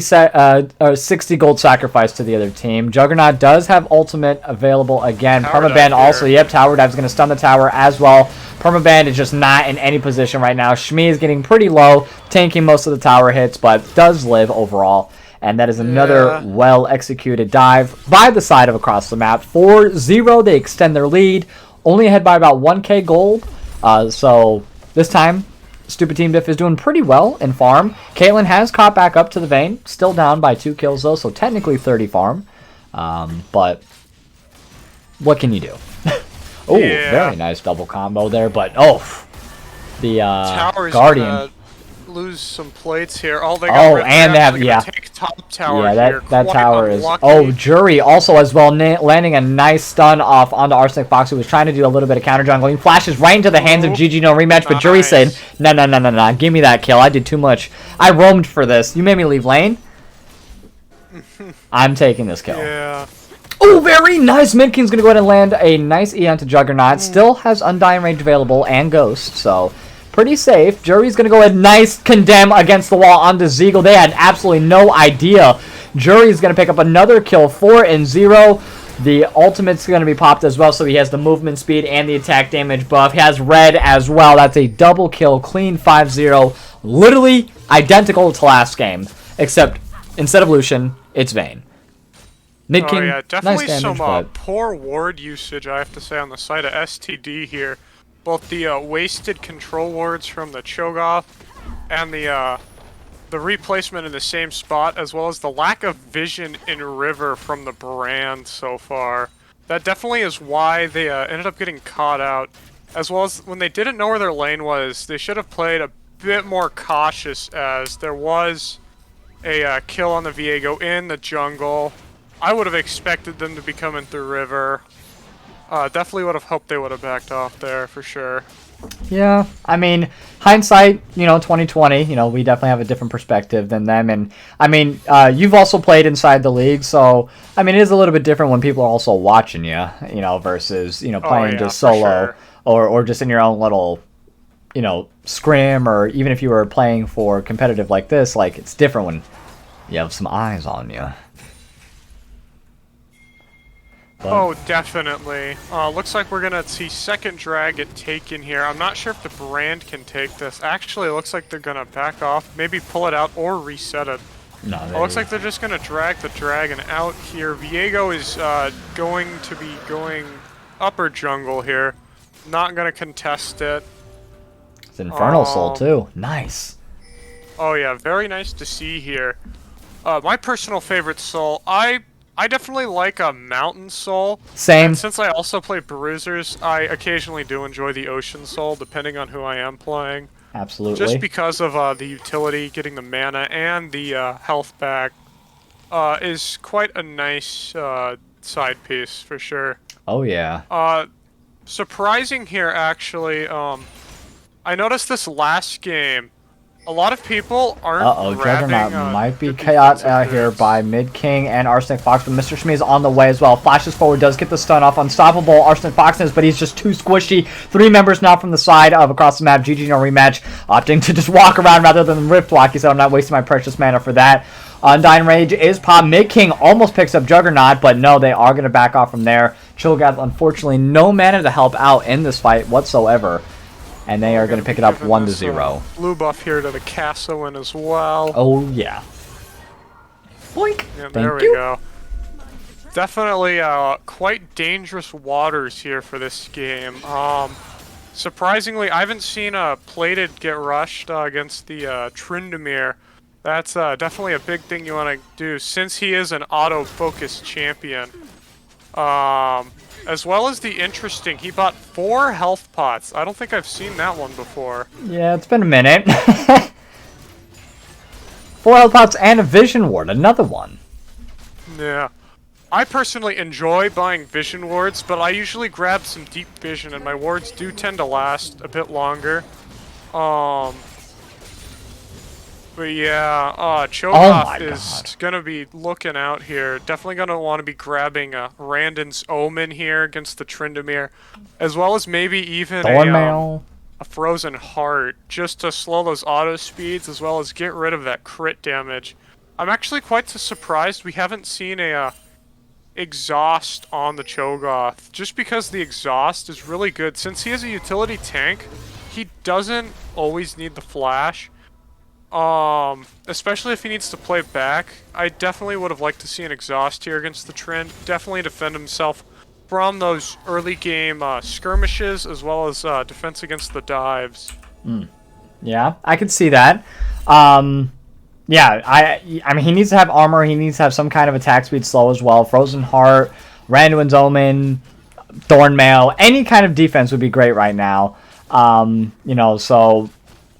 gold sacrifice to the other team. Juggernaut does have ultimate available again. Permaban also, Tower Dive's going to stun the tower as well. Permaban is just not in any position right now. Shmee is getting pretty low, tanking most of the tower hits, but does live overall. And that is another well-executed dive by the side of across the map. 4-0, they extend their lead. Only ahead by about 1k gold. So this time, Stoopid Team Diff is doing pretty well in farm. Caitlyn has caught back up to the Vayne. Still down by 2 kills, though, so technically 30 farm. But what can you do? Very nice double combo there. But, the Guardian... lose some plates here. All they got and they have take top tower that tower is Jury also as well landing a nice stun off onto Arsenic Fox, who was trying to do a little bit of counter jungling. Flashes right into the hands of GG No Rematch, but Jury said, no, give me that kill. I did too much. I roamed for this. You made me leave lane. I'm taking this kill. Yeah. Oh, very nice. Mid King's gonna go ahead and land a nice E onto Juggernaut. Still has Undying Range available and Ghost, so pretty safe. Jury's going to go ahead, nice condemn against the wall onto Zeagle. They had absolutely no idea Jury is going to pick up another kill, 4-0. The ultimate's going to be popped as well, so he has the movement speed and the attack damage buff. He has red as well. That's a double kill, clean 5-0. Literally identical to last game, except instead of Lucian, it's Vayne. Mid-King, yeah, definitely nice damage, some poor ward usage, I have to say, on the side of STD here. Both the wasted control wards from the Cho'Gath and the replacement in the same spot, as well as the lack of vision in River from the brand so far. That definitely is why they ended up getting caught out. As well as when they didn't know where their lane was, they should have played a bit more cautious, as there was a kill on the Viego in the jungle. I would have expected them to be coming through River. Definitely would have hoped they would have backed off there for sure. Yeah, I mean, hindsight, 2020, we definitely have a different perspective than them. And, I mean, you've also played inside the league, so, I mean, it is a little bit different when people are also watching you, versus, playing just solo or just in your own little, scrim, or even if you were playing for competitive like this, like, it's different when you have some eyes on you. Oh, definitely. Looks like we're gonna see second drag get taken here. I'm not sure if the brand can take this. Actually, it looks like they're gonna back off, maybe pull it out or reset it. No, it looks like they're just gonna drag the dragon out here. Viego is going to be going upper jungle here. Not gonna contest it. It's Infernal Soul too. Nice. Oh yeah, very nice to see here. My personal favorite soul, I definitely like a Mountain Soul. Same. And since I also play Bruisers, I occasionally do enjoy the Ocean Soul, depending on who I am playing. Absolutely. Just because of the utility, getting the mana, and the health back is quite a nice side piece, for sure. Oh, yeah. Surprising here, actually, I noticed this last game, a lot of people aren't grabbing, Juggernaut might be chaos out here by Mid-King and Arsenic Fox, but Mr. Shmee is on the way as well. Flashes forward, does get the stun off. Unstoppable, Arsenic Fox is, but he's just too squishy. 3 members now from the side of across the map. GG no rematch, opting to just walk around rather than rift block. He said, I'm not wasting my precious mana for that. Undying Rage is popped. Mid-King almost picks up Juggernaut, but no, they are going to back off from there. Cho'Gath, unfortunately, no mana to help out in this fight whatsoever. And they are going to pick it up 1-0. Blue buff here to the Castlewin as well. Oh, yeah. Boink. Yeah, there we go. Definitely quite dangerous waters here for this game. Surprisingly, I haven't seen a Plated get rushed against the Tryndamere. That's definitely a big thing you want to do, since he is an auto-focused champion. As well as the interesting, he bought 4 health pots. I don't think I've seen that one before. Yeah, it's been a minute. 4 health pots and a vision ward, another one. Yeah. I personally enjoy buying vision wards, but I usually grab some deep vision, and my wards do tend to last a bit longer. But yeah, Cho'Gath is going to be looking out here. Definitely going to want to be grabbing Randon's Omen here against the Tryndamere, as well as maybe even a Frozen Heart, just to slow those auto speeds, as well as get rid of that crit damage. I'm actually quite surprised we haven't seen a exhaust on the Cho'Gath, just because the exhaust is really good. Since he is a utility tank, he doesn't always need the flash. Especially if he needs to play back. I definitely would have liked to see an exhaust here against the Trend. Definitely defend himself from those early game skirmishes, as well as defense against the dives. Yeah, I could see that. Yeah, I mean, he needs to have armor. He needs to have some kind of attack speed slow as well. Frozen Heart, Randuin's Omen, Thornmail, any kind of defense would be great right now. So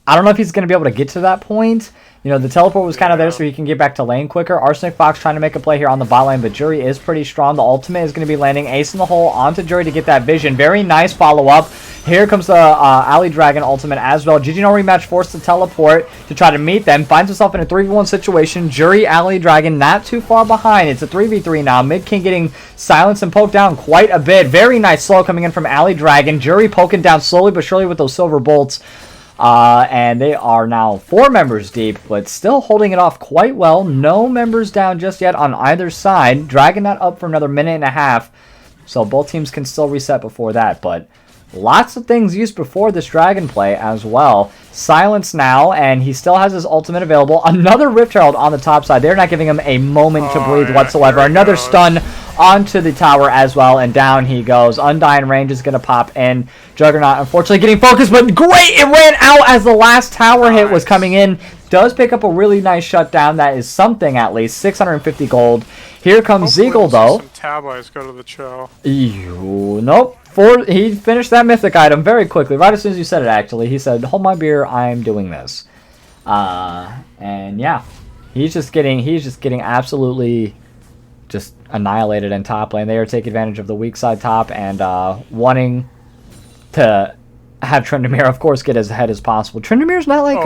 I don't know if he's going to be able to get to that point. The teleport was kind of there so he can get back to lane quicker. Arsenic Fox trying to make a play here on the bot lane, but Jury is pretty strong. The ultimate is going to be landing ace in the hole onto Jury to get that vision. Very nice follow-up. Here comes the Alley Dragon ultimate as well. GG no rematch forced to teleport to try to meet them. Finds himself in a 3v1 situation. Jury, Alley Dragon not too far behind. It's a 3v3 now. Mid-King getting silenced and poked down quite a bit. Very nice slow coming in from Alley Dragon. Jury poking down slowly but surely with those silver bolts. And they are now 4 members deep, but still holding it off quite well. No members down just yet on either side. Dragging that up for another minute and a half. So both teams can still reset before that, but lots of things used before this dragon play as well. Silence now, and he still has his ultimate available. Another Rift Herald on the top side. They're not giving him a moment to breathe whatsoever. Another stun onto the tower as well, and down he goes. Undying Range is going to pop in. Juggernaut, unfortunately, getting focused, but great! It ran out as the last tower hit was coming in. Does pick up a really nice shutdown. That is something, at least. 650 gold. Here comes Zeagle, though. Some tab eyes go to the Cho. Ew, nope. He finished that mythic item very quickly. Right as soon as you said it, actually. He said, hold my beer, I'm doing this. And yeah. He's just getting absolutely just annihilated in top lane. They are taking advantage of the weak side top and wanting to have Tryndamere, of course, get as ahead as possible. Tryndamere's not like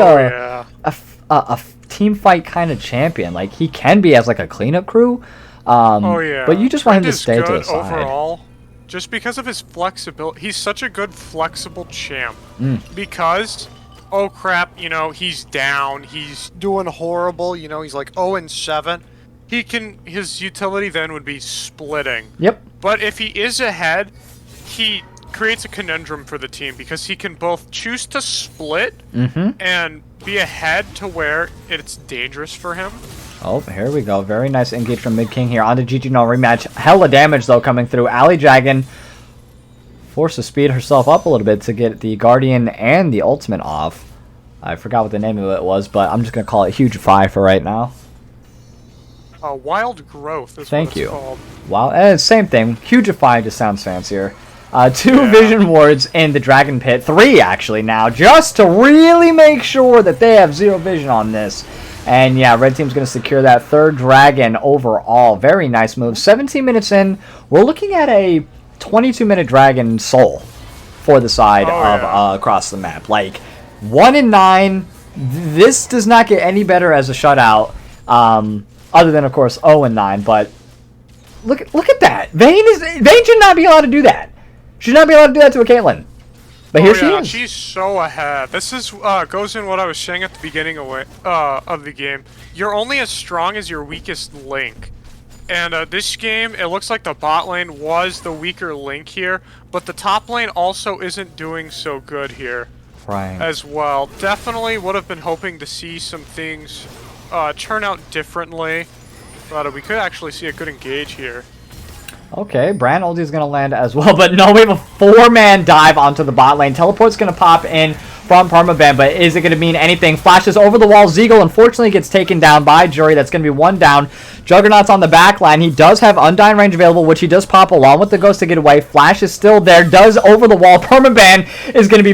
a team fight kind of champion. Like, he can be as like a cleanup crew. But you just want him to stay to the side. Overall, just because of his flexibility. He's such a good flexible champ. Because, oh crap, you know, he's down. He's doing horrible. You know, he's like 0-7. His utility then would be splitting. Yep. But if he is ahead, he creates a conundrum for the team because he can both choose to split and be ahead to where it's dangerous for him. Oh, here we go. Very nice engage from Mid King here on the GG no rematch. Hella damage though coming through. Ali Dragon forced to speed herself up a little bit to get the Guardian and the ultimate off. I forgot what the name of it was, but I'm just gonna call it Hugify for right now. Wild Growth is Thank what it's called. Wow, same thing. Hugify just sounds fancier. 2 Vision Wards in the Dragon Pit. 3 actually now, just to really make sure that they have 0 vision on this. And yeah, red team's going to secure that 3rd dragon overall. Very nice move. 17 minutes in, we're looking at a 22-minute dragon soul for the side of across the map. Like 1-9. This does not get any better as a shutout, other than of course 0-9. But look at that. Vayne should not be allowed to do that. Should not be allowed to do that to a Caitlyn. But here she is. She's so ahead. This is goes in what I was saying at the beginning of the game. You're only as strong as your weakest link. And this game, it looks like the bot lane was the weaker link here, but the top lane also isn't doing so good here. Right. As well. Definitely would have been hoping to see some things turn out differently, but we could actually see a good engage here. Okay, Bran ulti is going to land as well, but no, we have a 4-man dive onto the bot lane. Teleport's going to pop in from Permaban, but is it going to mean anything? Flashes over the wall. Zeagle unfortunately gets taken down by Jury. That's going to be 1 down. Juggernaut's on the back line. He does have Undying Range available, which he does pop along with the Ghost to get away. Flash is still there. Does over the wall. Permaban is going to be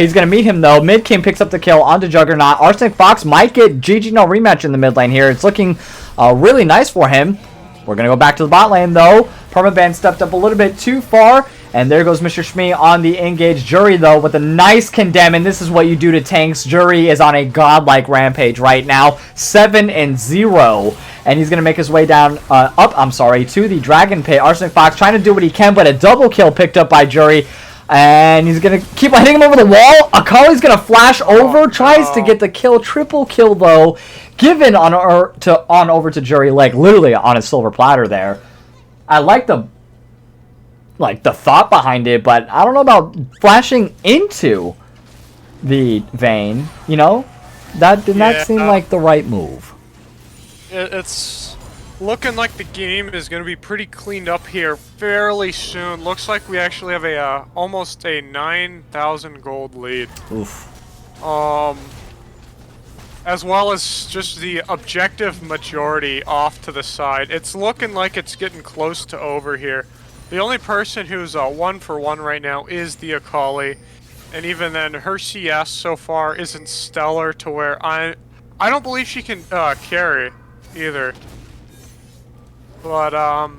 he's going to meet him though. Mid King picks up the kill onto Juggernaut. Arsenic Fox might get GG no rematch in the mid lane here. It's looking really nice for him. We're going to go back to the bot lane, though. Permaban stepped up a little bit too far. And there goes Mr. Shmee on the engage. Jury, though, with a nice condemn. And this is what you do to tanks. Jury is on a godlike rampage right now. 7-0. And he's going to make his way down, to the Dragon Pit. Arsenic Fox trying to do what he can, but a double kill picked up by Jury. And he's going to keep hitting him over the wall. Akali's going to flash over. Tries to get the kill. Triple kill, though. Given on over to Jury, like literally on a silver platter there. I like the thought behind it, but I don't know about flashing into the Vayne. You know, that did not seem like the right move. It's looking like the game is going to be pretty cleaned up here fairly soon. Looks like we actually have almost a 9,000 gold lead. Oof. As well as just the objective majority off to the side. It's looking like it's getting close to over here. The only person who's 1-for-1 right now is the Akali. And even then, her CS so far isn't stellar to where I don't believe she can carry either. But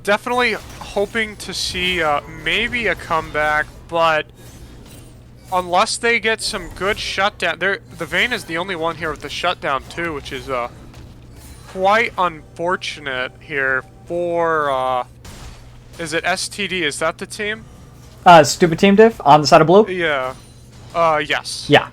definitely hoping to see maybe a comeback, but unless they get some good shutdown, the Vayne is the only one here with the shutdown too, which is quite unfortunate here for is it STD? Is that the team? Stupid Team Diff on the side of blue. Yeah. Yes. Yeah.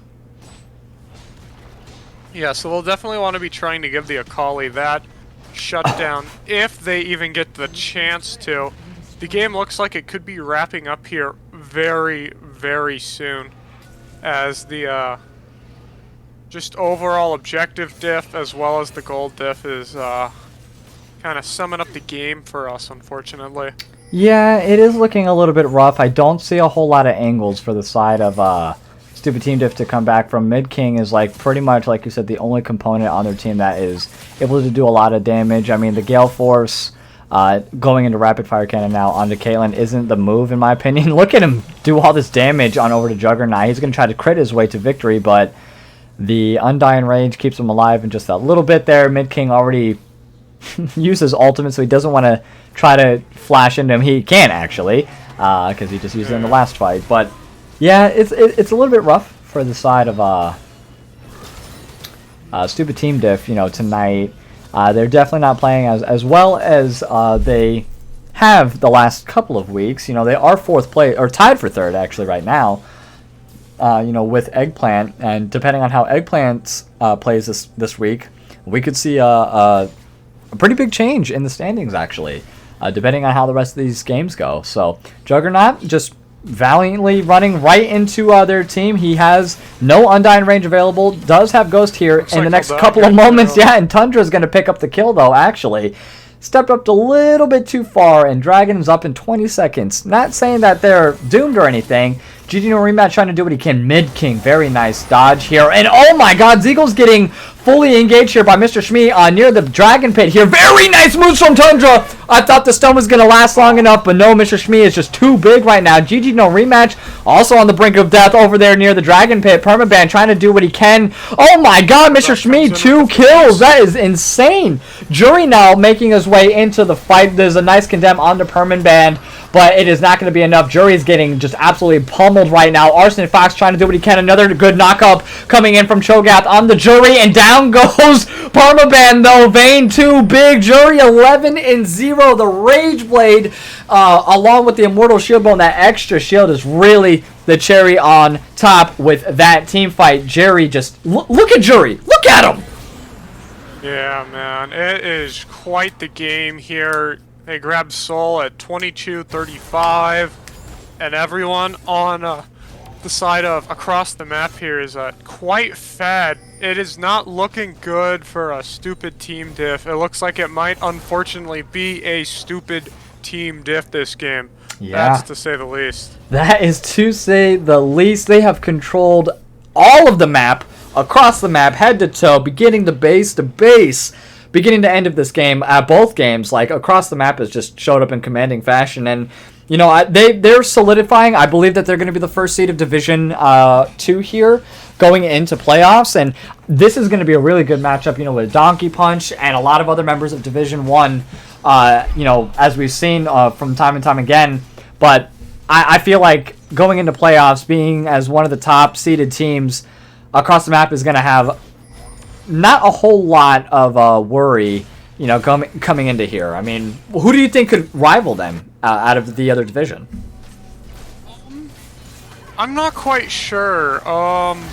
Yeah, so they'll definitely want to be trying to give the Akali that shutdown if they even get the chance to. The game looks like it could be wrapping up here very, very soon, as the just overall objective diff as well as the gold diff is kind of summing up the game for us, unfortunately. Yeah, it is looking a little bit rough. I don't see a whole lot of angles for the side of Stupid Team Diff to come back from. Mid King is like pretty much, like you said, the only component on their team that is able to do a lot of damage. I mean, the Gale Force going into Rapid Fire Cannon now onto Caitlyn isn't the move, in my opinion. Look at him do all this damage on over to Juggernaut. He's going to try to crit his way to victory, but the Undying Rage keeps him alive in just a little bit there. Mid King already uses ultimate, so he doesn't want to try to flash into him. He can actually, because he just used it in the last fight. But yeah, it's a little bit rough for the side of Stupid Team Diff. You know, tonight they're definitely not playing as well as they have the last couple of weeks. You know, they are fourth place or tied for third actually right now. You know, with Eggplant, and depending on how Eggplant plays this week, we could see a pretty big change in the standings actually, depending on how the rest of these games go. So Juggernaut just valiantly running right into their team. He has no Undying Range available, does have Ghost here in the next couple of moments. Yeah, and Tundra's going to pick up the kill though, actually. Stepped up a little bit too far, and Dragon's up in 20 seconds. Not saying that they're doomed or anything. GG no rematch trying to do what he can. Mid King, very nice dodge here. And oh my god, Zeagle's getting fully engaged here by Mr. Shmee near the Dragon Pit here. Very nice moves from Tundra. I thought the stun was going to last long enough, but no, Mr. Shmee is just too big right now. GG no rematch, also on the brink of death over there near the Dragon Pit. Permaban trying to do what he can. Oh my god, Mr. Shmee, 2 kills. That is insane. Jury now making his way into the fight. There's a nice condemn on the Permaban, but it is not going to be enough. Jury's getting just absolutely pummeled right now. Arson Fox trying to do what he can. Another good knockup coming in from Cho'Gath on the Jury, and down goes Permaban though. Vayne too big. Jury 11-0. The Rage Blade, along with the Immortal Shield Bone, that extra shield is really the cherry on top with that team fight. Jerry just look at Jury. Look at him. Yeah, man, it is quite the game here. They grabbed Soul at 22-35, and everyone on the side of across the map here is quite fed. It is not looking good for a Stupid Team Diff. It looks like it might unfortunately be a Stupid Team Diff this game. Yeah. That's to say the least. That is to say the least. They have controlled all of the map, across the map, head to toe, beginning to base, beginning to end of this game. Both games, like across the map, has just showed up in commanding fashion, and you know they're solidifying. I believe that they're going to be the first seed of Division 2 here, going into playoffs, and this is going to be a really good matchup. You know, with Donkey Punch and a lot of other members of Division 1. You know, as we've seen from time and time again, but I feel like going into playoffs, being as one of the top seeded teams across the map is going to have not a whole lot of worry, you know, coming into here. I mean, who do you think could rival them out of the other division? I'm not quite sure. I'm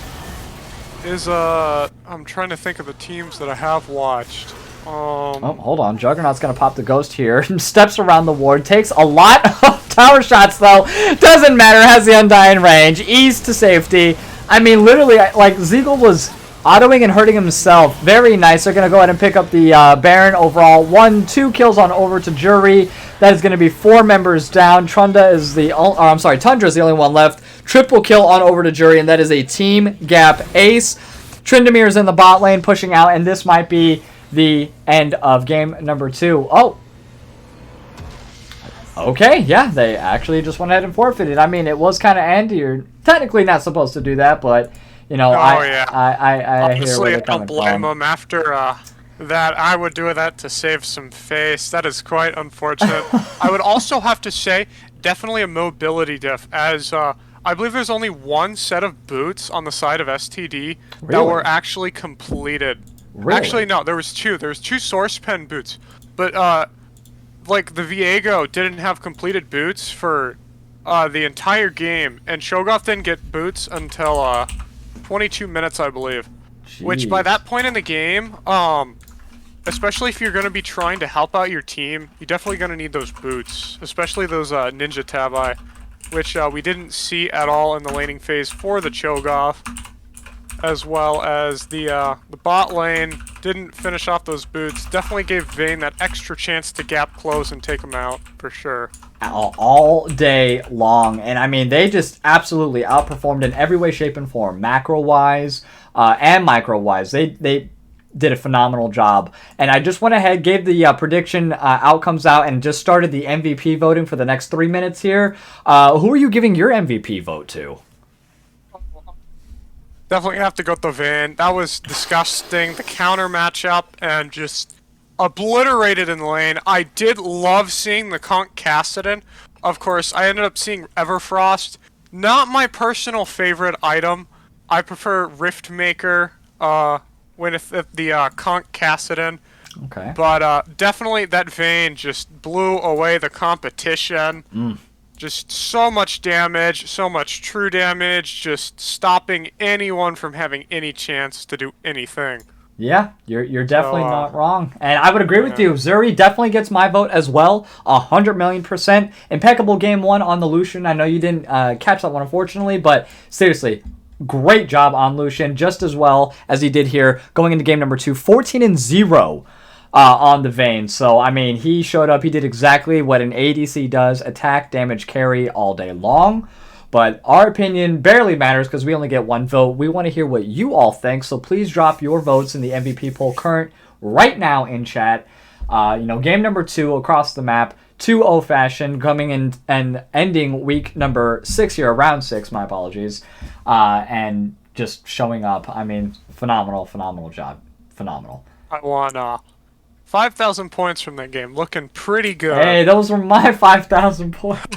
trying to think of the teams that I have watched. Oh, hold on. Juggernaut's going to pop the Ghost here. Steps around the ward. Takes a lot of tower shots, though. Doesn't matter. Has the Undying Range. Ease to safety. I mean, literally, like, Zeagle was autoing and hurting himself. Very nice. They're going to go ahead and pick up the Baron overall. 1-2 kills on over to Jury. That is going to be 4 members down. Tundra's the only one left. Triple kill on over to Jury, and that is a team gap ace. Trindamir's in the bot lane pushing out, and this might be the end of game number 2. Oh. Okay, yeah, they actually just went ahead and forfeited. I mean, it was kind of anti. You're technically not supposed to do that, but, you know, I hear where they're coming from. I don't blame them. After that, I would do that to save some face. That is quite unfortunate. I would also have to say, definitely a mobility diff, as I believe there's only one set of boots on the side of STD that were actually completed. Really? Actually, no, there was 2. There was 2 Source Pen boots, but like the Viego didn't have completed boots for the entire game, and Cho'Gath didn't get boots until 22 minutes, I believe. Jeez. Which by that point in the game, especially if you're going to be trying to help out your team, you're definitely going to need those boots, especially those Ninja Tabi, which we didn't see at all in the laning phase for the Cho'Gath, as well as the bot lane didn't finish off those boots. Definitely gave Vayne that extra chance to gap close and take him out, for sure. All day long, and I mean, they just absolutely outperformed in every way, shape, and form, macro-wise and micro-wise. They did a phenomenal job, and I just went ahead, gave the prediction outcomes out, and just started the MVP voting for the next 3 minutes here. Who are you giving your MVP vote to? Definitely have to go with the Vayne. That was disgusting. The counter matchup and just obliterated in the lane. I did love seeing the Conk Cassidon. Of course, I ended up seeing Everfrost. Not my personal favorite item. I prefer Riftmaker with the Conk Cassidon. Okay. But definitely that Vayne just blew away the competition. Just so much damage, so much true damage, just stopping anyone from having any chance to do anything. Yeah, you're definitely not wrong. And I would agree with you. Zuri definitely gets my vote as well, 100,000,000%. Impeccable game one on the Lucian. I know you didn't catch that one, unfortunately, but seriously, great job on Lucian, just as well as he did here going into game number 2, 14-0. On the Vayne. So, I mean, he showed up. He did exactly what an ADC does. Attack, damage, carry all day long. But our opinion barely matters because we only get one vote. We want to hear what you all think. So please drop your votes in the MVP poll current right now in chat. Game number 2 across the map. 2-0 fashion coming in and ending week number 6 here. Round 6, my apologies. And just showing up. I mean, phenomenal job. Phenomenal. I won 5,000 points from that game, looking pretty good. Hey, those were my 5,000 points.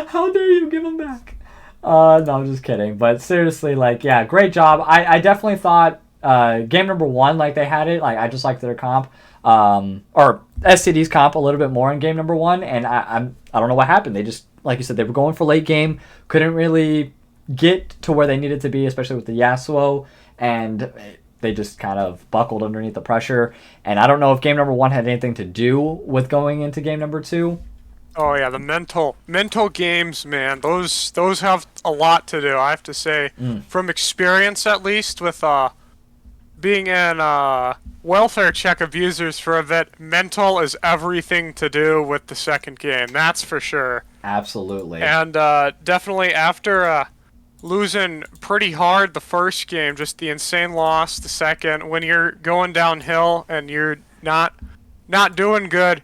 How dare you give them back? No, I'm just kidding. But seriously, yeah, great job. I definitely thought game number 1, they had it. I just liked their comp, or SCD's comp a little bit more in game number 1. And I don't know what happened. They just, like you said, they were going for late game, couldn't really get to where they needed to be, especially with the Yasuo, and they just kind of buckled underneath the pressure. And I don't know if game number 1 had anything to do with going into game number 2. Oh yeah, the mental games, man. Those have a lot to do, I have to say. From experience, at least, with being in welfare check abusers for a bit, mental is everything to do with the second game. That's for sure. Absolutely. And definitely after losing pretty hard the first game, just the insane loss the second, when you're going downhill and you're not doing good,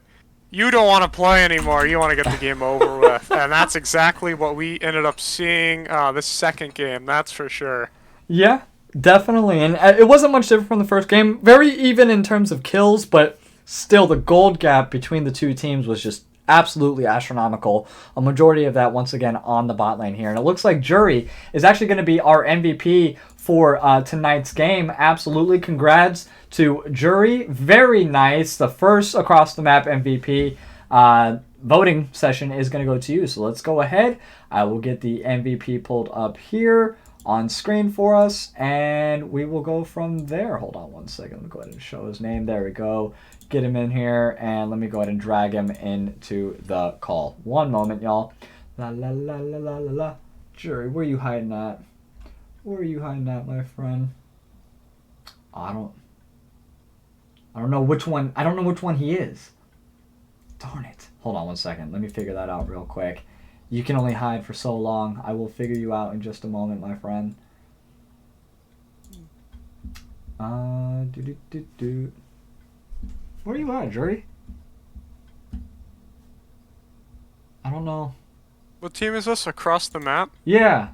you don't want to play anymore. You want to get the game over with. And that's exactly what we ended up seeing this second game, that's for sure. Yeah, definitely. And it wasn't much different from the first game. Very even in terms of kills, but still the gold gap between the two teams was just absolutely astronomical. A majority of that, once again, on the bot lane here. And it looks like Jury is actually going to be our MVP for tonight's game. Absolutely. Congrats to Jury. Very nice. The first across the map MVP. Voting session is going to go to you. So let's go ahead. I will get the MVP pulled up here on screen for us, and we will go from there. Hold on one second. Let me go ahead and show his name. There we go. Get him in here, and let me go ahead and drag him into the call. One moment, y'all. La la la la la la la. Jury, where are you hiding at? Where are you hiding at, my friend? I don't know which one. I don't know which one he is. Darn it. Hold on one second. Let me figure that out real quick. You can only hide for so long. I will figure you out in just a moment, my friend. Where are you at, Jury? I don't know. What team is this? Across the map? Yeah.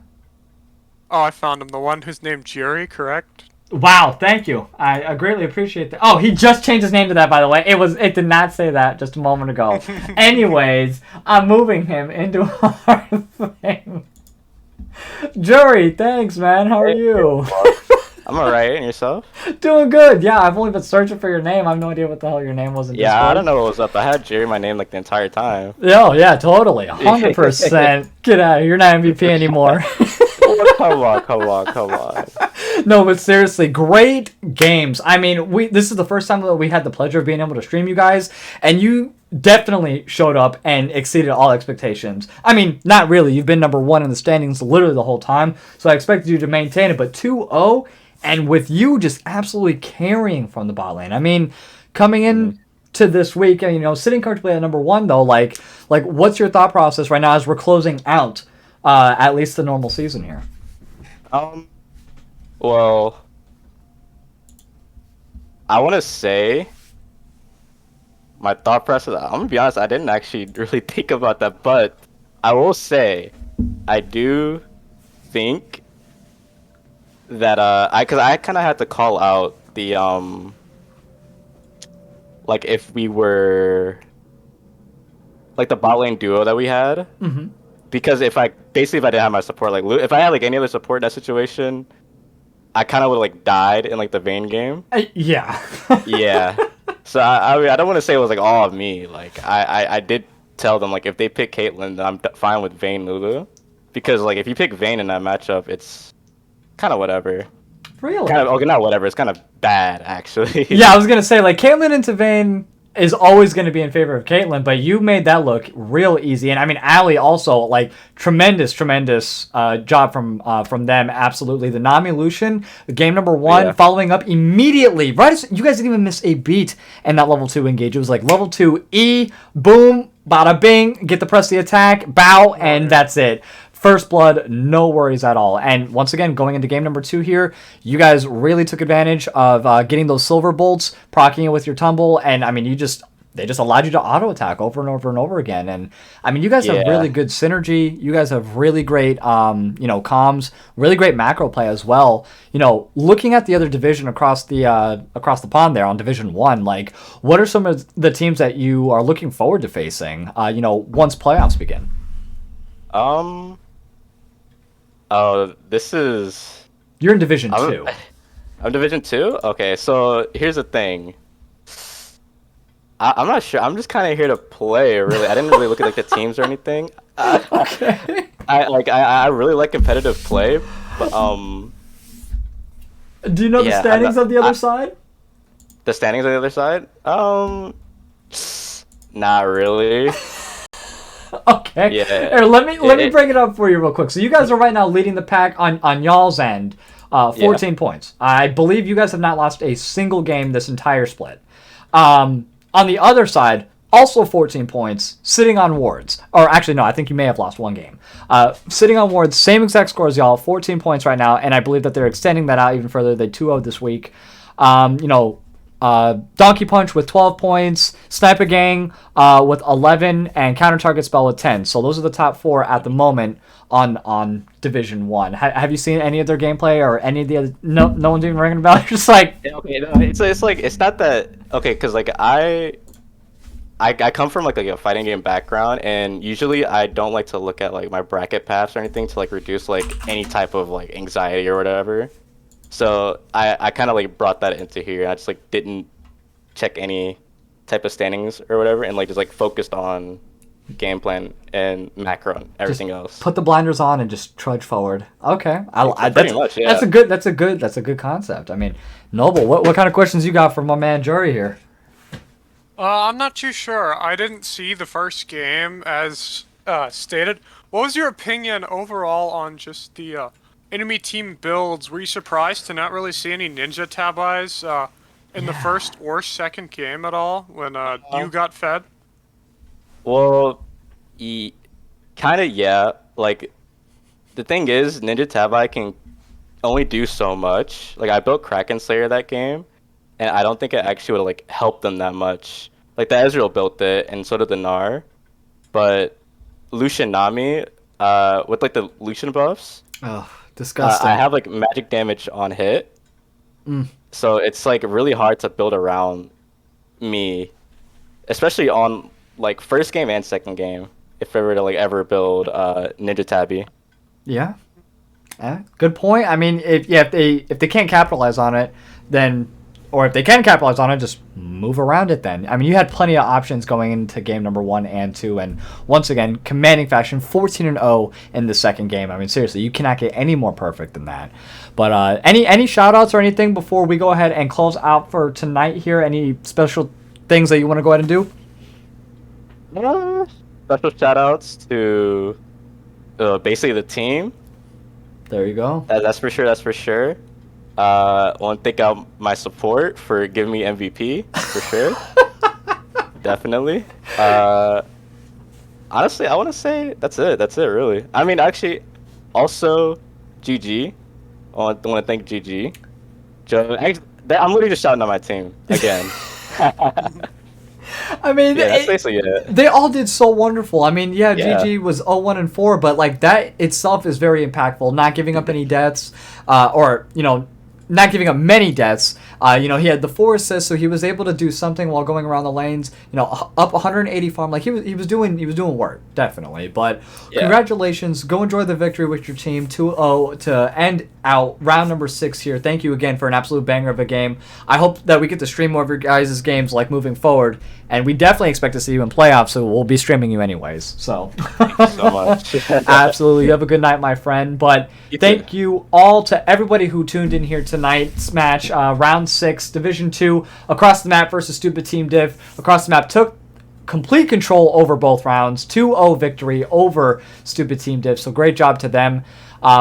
Oh, I found him. The one who's named Jerry, correct? Wow, thank you. I greatly appreciate that. Oh, he just changed his name to that, by the way. It did not say that just a moment ago. Anyways, I'm moving him into our thing. Jury, thanks, man. How are you? I'm alright, and yourself? Doing good. Yeah, I've only been searching for your name. I have no idea what the hell your name was in Yeah, I don't Discord. know what was up. I had Jerry my name like the entire time. Oh, yeah, totally. 100%. Get out of here. You're not MVP anymore. Come on, come on, come on. No, but seriously, great games. I mean, this is the first time that we had the pleasure of being able to stream you guys, and you definitely showed up and exceeded all expectations. I mean, not really. You've been number one in the standings literally the whole time, so I expected you to maintain it, but 2-0, and with you just absolutely carrying from the bot lane. I mean, coming in to this week, and sitting comfortably at number one, though, like what's your thought process right now as we're closing out at least the normal season here? Well, I want to say my thought process. I'm gonna be honest. I didn't actually really think about that, but I will say I do think that because I kind of had to call out the like if we were like the bot lane duo that we had. Because if I didn't have my support, like if I had like any other support in that situation, I kind of would have like died in like the Vayne game. Yeah. Yeah. So I mean, I don't want to say it was like all of me. Like I did tell them like if they pick Caitlyn, then I'm fine with Vayne Lulu, because like if you pick Vayne in that matchup, it's kind of whatever. Really? Kind of okay, not whatever. It's kind of bad actually. Yeah, I was gonna say like Caitlyn into Vayne is always going to be in favor of Caitlyn, but you made that look real easy. And I mean, Ali also, like, tremendous job from them. Absolutely. The Nami Lucian, game number one, following up immediately. Right as you guys didn't even miss a beat in that level 2 engage. It was like level 2 E, boom, bada bing, get the press the attack, bow, and that's it. First blood, no worries at all. And once again, going into game number 2 here, you guys really took advantage of getting those silver bolts, proccing it with your tumble, and I mean, they just allowed you to auto attack over and over and over again. And I mean, you guys have really good synergy. You guys have really great, comms, really great macro play as well. Looking at the other division across the pond there on Division 1, like, what are some of the teams that you are looking forward to facing? Once playoffs begin. Oh, this is... You're in Division 2. I'm Division 2? Okay, so here's the thing. I'm not sure. I'm just kind of here to play, really. I didn't really look at like the teams or anything. Okay. I really like competitive play, but Do you know the standings on the other side? The standings on the other side? Not really. Okay. Yeah. Here, let me bring it up for you real quick. So you guys are right now leading the pack on y'all's end, 14 points. I believe you guys have not lost a single game this entire split. On the other side, also 14 points, sitting on wards. Or actually, no, I think you may have lost one game. Sitting on wards, same exact score as y'all, 14 points right now, and I believe that they're extending that out even further. They 2-0'd this week. Donkey Punch with 12 points, Sniper Gang with 11, and Counter Target Spell with 10. So those are the top 4 at the moment on Division 1. Have you seen any of their gameplay or any of the other... No one's even ringing a bell? You're just like... Okay, no, it's like, it's not that... Okay, because like I come from like a fighting game background, and usually I don't like to look at like my bracket paths or anything to like reduce like any type of like anxiety or whatever. So I kind of like brought that into here. I just like didn't check any type of standings or whatever, and like just like focused on game plan and macro and everything else. Put the blinders on and just trudge forward. Okay, Pretty much, yeah. That's a good concept. I mean, Noble, what kind of questions you got for my man Jury here? I'm not too sure. I didn't see the first game as stated. What was your opinion overall on just the enemy team builds? Were you surprised to not really see any ninja tab eyes in the first or second game at all when you got fed? Well, kind of, yeah. Like, the thing is, Ninja Tabai can only do so much. Like, I built Kraken Slayer that game, and I don't think it actually would have, like, helped them that much. Like, the Ezreal built it, and so did the Gnar. But Lucian Nami, with, like, the Lucian buffs... Oh, disgusting. I have, like, magic damage on hit. So it's, like, really hard to build around me. Especially on, like, first game and second game. If I were to, like, ever build Ninja Tabby. Yeah. Good point. I mean, if they can't capitalize on it, then, or if they can capitalize on it, just move around it then. I mean, you had plenty of options going into game number 1 and 2, and once again, commanding fashion, 14-0 in the second game. I mean, seriously, you cannot get any more perfect than that. But any shout outs or anything before we go ahead and close out for tonight here? Any special things that you want to go ahead and do? Special shout outs to basically the team. There you go. That's for sure. That's for sure. Want to thank out my support for giving me MVP for sure. Definitely. Honestly, I want to say that's it. That's it, really. I mean, actually, also GG. I want to thank GG. Joe, I'm literally just shouting out my team again. I mean, yeah, that's basically it. They all did so wonderful. I mean, yeah, GG was 0-1-4, but like that itself is very impactful. Not giving up any deaths, or not giving up many deaths. He had the 4 assists, so he was able to do something while going around the lanes. Up 180 farm, like he was doing work, definitely. But congratulations, go enjoy the victory with your team, 2-0 to end out round number 6 here. Thank you again for an absolute banger of a game. I hope that we get to stream more of your guys' games like moving forward, and we definitely expect to see you in playoffs. So we'll be streaming you anyways. So thank you so much. Absolutely, you have a good night, my friend. But thank you all to everybody who tuned in here tonight's match, round 6, Division 2, across the map versus Stoopid Team Diff. Across the map took complete control over both rounds, 2-0 victory over Stoopid Team Diff. So great job to them.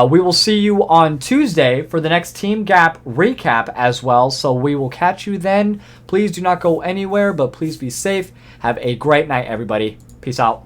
We will see you on Tuesday for the next Team Gap recap as well. So we will catch you then. Please do not go anywhere, but please be safe. Have a great night, everybody. Peace out.